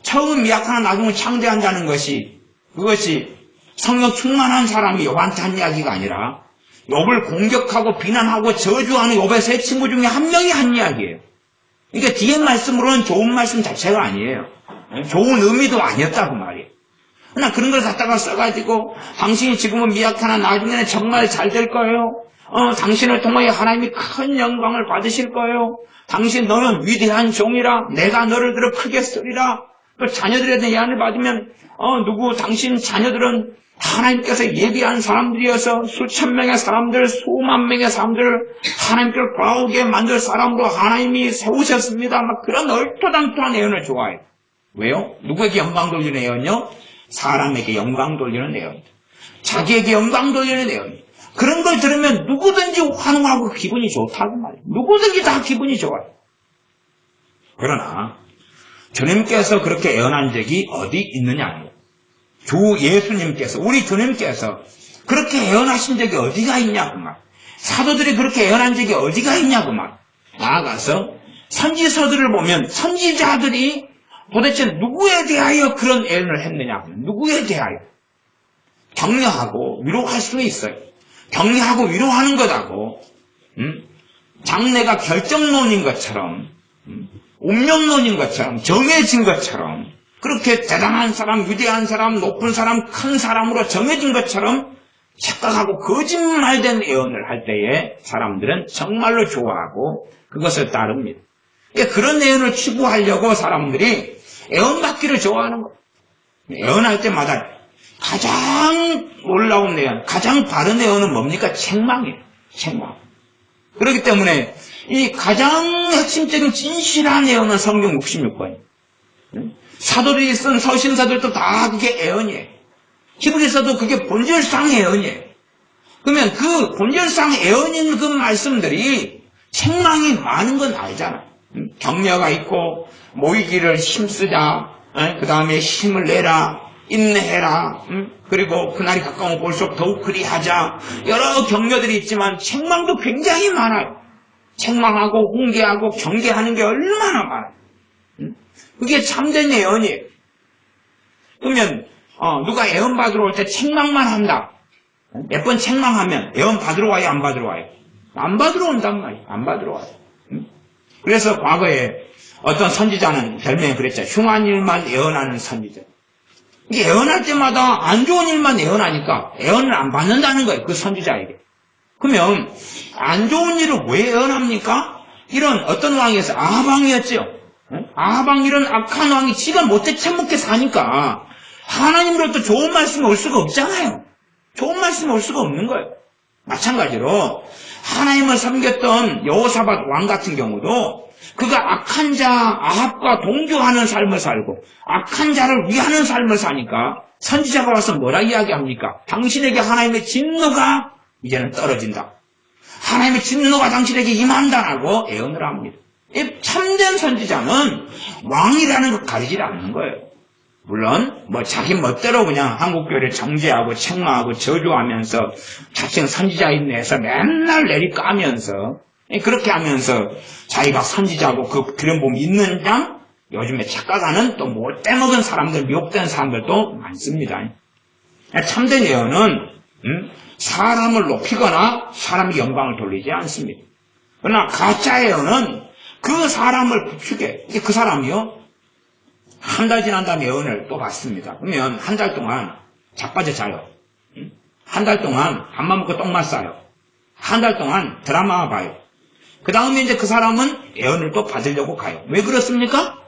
처음 미약하나 나중은 창대한다는 것이 그것이 성령 충만한 사람이 욥한테 한 이야기가 아니라 욥을 공격하고 비난하고 저주하는 욥의 세 친구 중에 한 명이 한 이야기예요. 그러니까 뒤에 말씀으로는 좋은 말씀 자체가 아니에요. 좋은 의미도 아니었다고 말이에요. 그러나 그런 걸 갖다가 써가지고 당신이 지금은 미약하나 나중에는 정말 잘 될 거예요. 당신을 통하여 하나님이 큰 영광을 받으실 거예요. 너는 위대한 종이라 내가 너를 들어 크게 쓰리라. 또 자녀들에 대한 예언을 받으면 당신 자녀들은 하나님께서 예비한 사람들이어서 수천 명의 사람들, 수만 명의 사람들을 하나님께로 돌아오게 만들 사람으로 하나님이 세우셨습니다. 막 그런 얼토당토한 예언을 좋아해요. 왜요? 누구에게 영광 돌리는 예언이요? 사람에게 영광 돌리는 예언. 자기에게 영광 돌리는 예언. 그런 걸 들으면 누구든지 환호하고 기분이 좋다고 말이에요. 누구든지 다 기분이 좋아요. 그러나 주님께서 그렇게 예언한 적이 어디 있느냐? 주 예수님께서, 우리 주님께서 그렇게 예언하신 적이 어디가 있냐고 말. 사도들이 그렇게 예언한 적이 어디가 있냐고 말. 나아가서 선지서들을 보면 선지자들이 도대체 누구에 대하여 그런 예언을 했느냐고. 누구에 대하여. 격려하고 위로할 수는 있어요. 격려하고 위로하는 것하고 장래가 결정론인 것처럼, 운명론인 것처럼, 정해진 것처럼, 그렇게 대단한 사람, 위대한 사람, 높은 사람, 큰 사람으로 정해진 것처럼 착각하고 거짓말된 예언을 할 때에 사람들은 정말로 좋아하고 그것을 따릅니다. 그런 예언을 추구하려고 사람들이 예언받기를 좋아하는 거예요. 예언할 때마다 가장 놀라운 예언, 가장 바른 예언은 뭡니까? 책망이에요. 책망. 그렇기 때문에 이 가장 핵심적인 진실한 예언은 성경 66권이에요. 사도들이 쓴 서신서들도 다 그게 예언이에요. 히브리서도 그게 본질상 예언이에요. 그러면 그 본질상 예언인 그 말씀들이 책망이 많은 건 알잖아. 격려가 있고 모이기를 힘쓰자, 그 다음에 힘을 내라, 인내해라, 그리고 그날이 가까운 볼수록 더욱 그리하자, 여러 격려들이 있지만 책망도 굉장히 많아요. 책망하고 훈계하고 경계하는 게 얼마나 많아요. 그게 참된 예언이에요. 그러면 누가 예언 받으러 올 때 책망만 한다. 몇 번 책망하면 예언 받으러 와요, 안 받으러 와요? 안 받으러 온단 말이에요. 안 받으러 와요. 그래서 과거에 어떤 선지자는 별명이 그랬죠. 흉한 일만 예언하는 선지자. 이게 예언할 때마다 안 좋은 일만 예언하니까 예언을 안 받는다는 거예요. 그 선지자에게. 그러면 안 좋은 일을 왜 예언합니까? 이런 어떤 왕이었어요? 아방이었죠. 아방 이런 악한 왕이 지가 못돼 처먹게 사니까 하나님으로부터 좋은 말씀이 올 수가 없잖아요. 좋은 말씀이 올 수가 없는 거예요. 마찬가지로 하나님을 섬겼던 여호사밧 왕 같은 경우도 그가 악한 자 아합과 동조하는 삶을 살고 악한 자를 위하는 삶을 사니까 선지자가 와서 뭐라 이야기합니까? 당신에게 하나님의 진노가 이제는 떨어진다. 하나님의 진노가 당신에게 임한다라고 예언을 합니다. 이 참된 선지자는 왕이라는 것 가리지 않는 거예요. 물론 자기 멋대로 그냥 한국교회를 정죄하고 책망하고 저주하면서 자칭 선지자인 내에서 맨날 내리까면서 그렇게 하면서 자기가 선지자고 그 기름부음 있는 양 요즘에 착각하는 또 못돼 먹은 사람들, 미혹된 사람들도 많습니다. 참된 예언은 사람을 높이거나 사람의 영광을 돌리지 않습니다. 그러나 가짜 예언은 그 사람을 부추게, 그 사람이요 한 달 지난 다음에 예언을 또 받습니다. 그러면 한 달 동안 자빠져 자요. 한 달 동안 밥만 먹고 똥만 싸요. 한 달 동안 드라마 봐요. 그 다음에 이제 그 사람은 예언을 또 받으려고 가요. 왜 그렇습니까?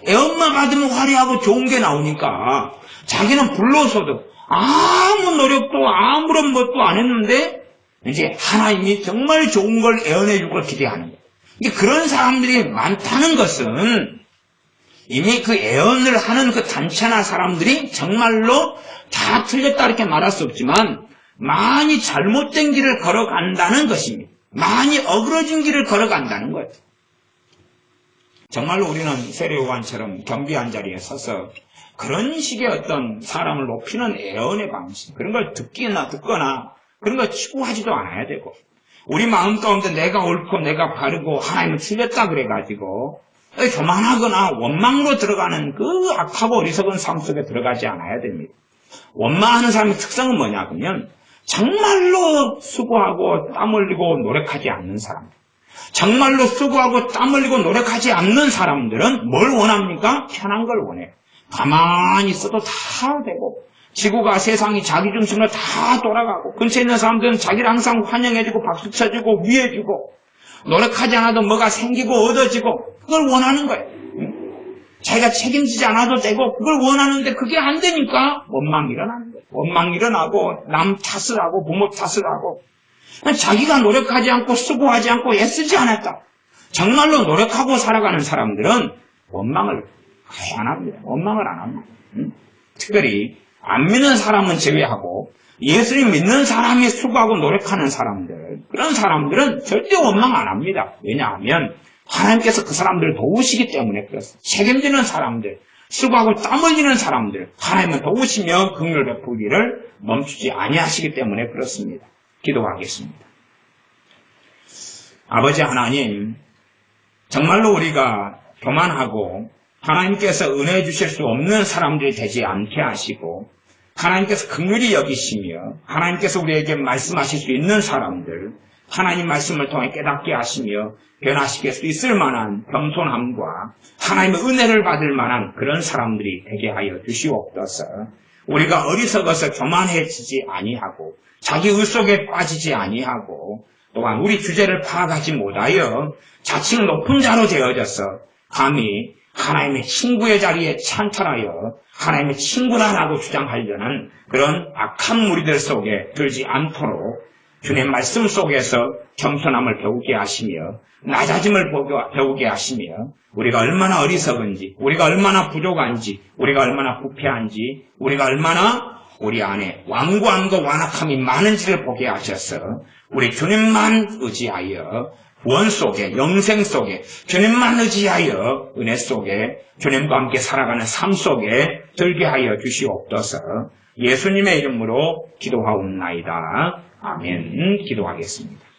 예언만 받으면 화려하고 좋은 게 나오니까 자기는 불로서도 아무 노력도 아무런 것도 안 했는데 이제 하나님이 정말 좋은 걸 예언해 줄 걸 기대하는 거예요. 그런 사람들이 많다는 것은 이미 그 예언을 하는 그 단체나 사람들이 정말로 다 틀렸다 이렇게 말할 수 없지만 많이 잘못된 길을 걸어간다는 것입니다. 많이 어그러진 길을 걸어간다는 거예요. 정말로 우리는 세례요한처럼 경비한 자리에 서서 그런 식의 어떤 사람을 높이는 예언의 방식, 그런 걸 듣거나 그런 걸 추구하지도 않아야 되고 우리 마음 가운데 내가 옳고 내가 바르고 하나님은 틀렸다 그래가지고 교만하거나 원망으로 들어가는 그 악하고 어리석은 삶 속에 들어가지 않아야 됩니다. 원망하는 사람의 특성은 뭐냐 그러면 정말로 수고하고 땀 흘리고 노력하지 않는 사람, 정말로 수고하고 땀 흘리고 노력하지 않는 사람들은 뭘 원합니까? 편한 걸 원해요. 가만히 있어도 다 되고 지구가 세상이 자기 중심으로 다 돌아가고 근처에 있는 사람들은 자기를 항상 환영해주고 박수 쳐주고 위해주고 노력하지 않아도 뭐가 생기고 얻어지고 그걸 원하는 거예요. 자기가 책임지지 않아도 되고 그걸 원하는데 그게 안 되니까 원망이 일어나는 거예요. 원망이 일어나고 남 탓을 하고 부모 탓을 하고 자기가 노력하지 않고 수고하지 않고 애쓰지 않았다. 정말로 노력하고 살아가는 사람들은 원망을 안 합니다. 원망을 안 합니다. 특별히 안 믿는 사람은 제외하고 예수님 믿는 사람이 수고하고 노력하는 사람들, 그런 사람들은 절대 원망 안 합니다. 왜냐하면 하나님께서 그 사람들을 도우시기 때문에 그렇습니다. 책임지는 사람들, 수고하고 땀 흘리는 사람들, 하나님은 도우시며 긍휼 베푸기를 멈추지 아니하시기 때문에 그렇습니다. 기도하겠습니다. 아버지 하나님, 정말로 우리가 교만하고 하나님께서 은혜 주실 수 없는 사람들이 되지 않게 하시고 하나님께서 긍휼히 여기시며 하나님께서 우리에게 말씀하실 수 있는 사람들, 하나님 말씀을 통해 깨닫게 하시며 변화시킬 수 있을 만한 겸손함과 하나님의 은혜를 받을 만한 그런 사람들이 되게 하여 주시옵소서. 우리가 어리석어서 교만해지지 아니하고 자기 의 속에 빠지지 아니하고 또한 우리 주제를 파악하지 못하여 자칭 높은 자로 되어져서 감히 하나님의 친구의 자리에 찬탈하여 하나님의 친구라고 주장하려는 그런 악한 무리들 속에 들지 않도록 주님 말씀 속에서 겸손함을 배우게 하시며 낮아짐을 배우게 하시며 우리가 얼마나 어리석은지, 우리가 얼마나 부족한지, 우리가 얼마나 부패한지, 우리가 얼마나 우리 안에 완고함과 완악함이 많은지를 보게 하셔서 우리 주님만 의지하여 구원 속에, 영생 속에, 주님만 의지하여 은혜 속에, 주님과 함께 살아가는 삶 속에 들게 하여 주시옵소서. 예수님의 이름으로 기도하옵나이다. 아멘. 기도하겠습니다.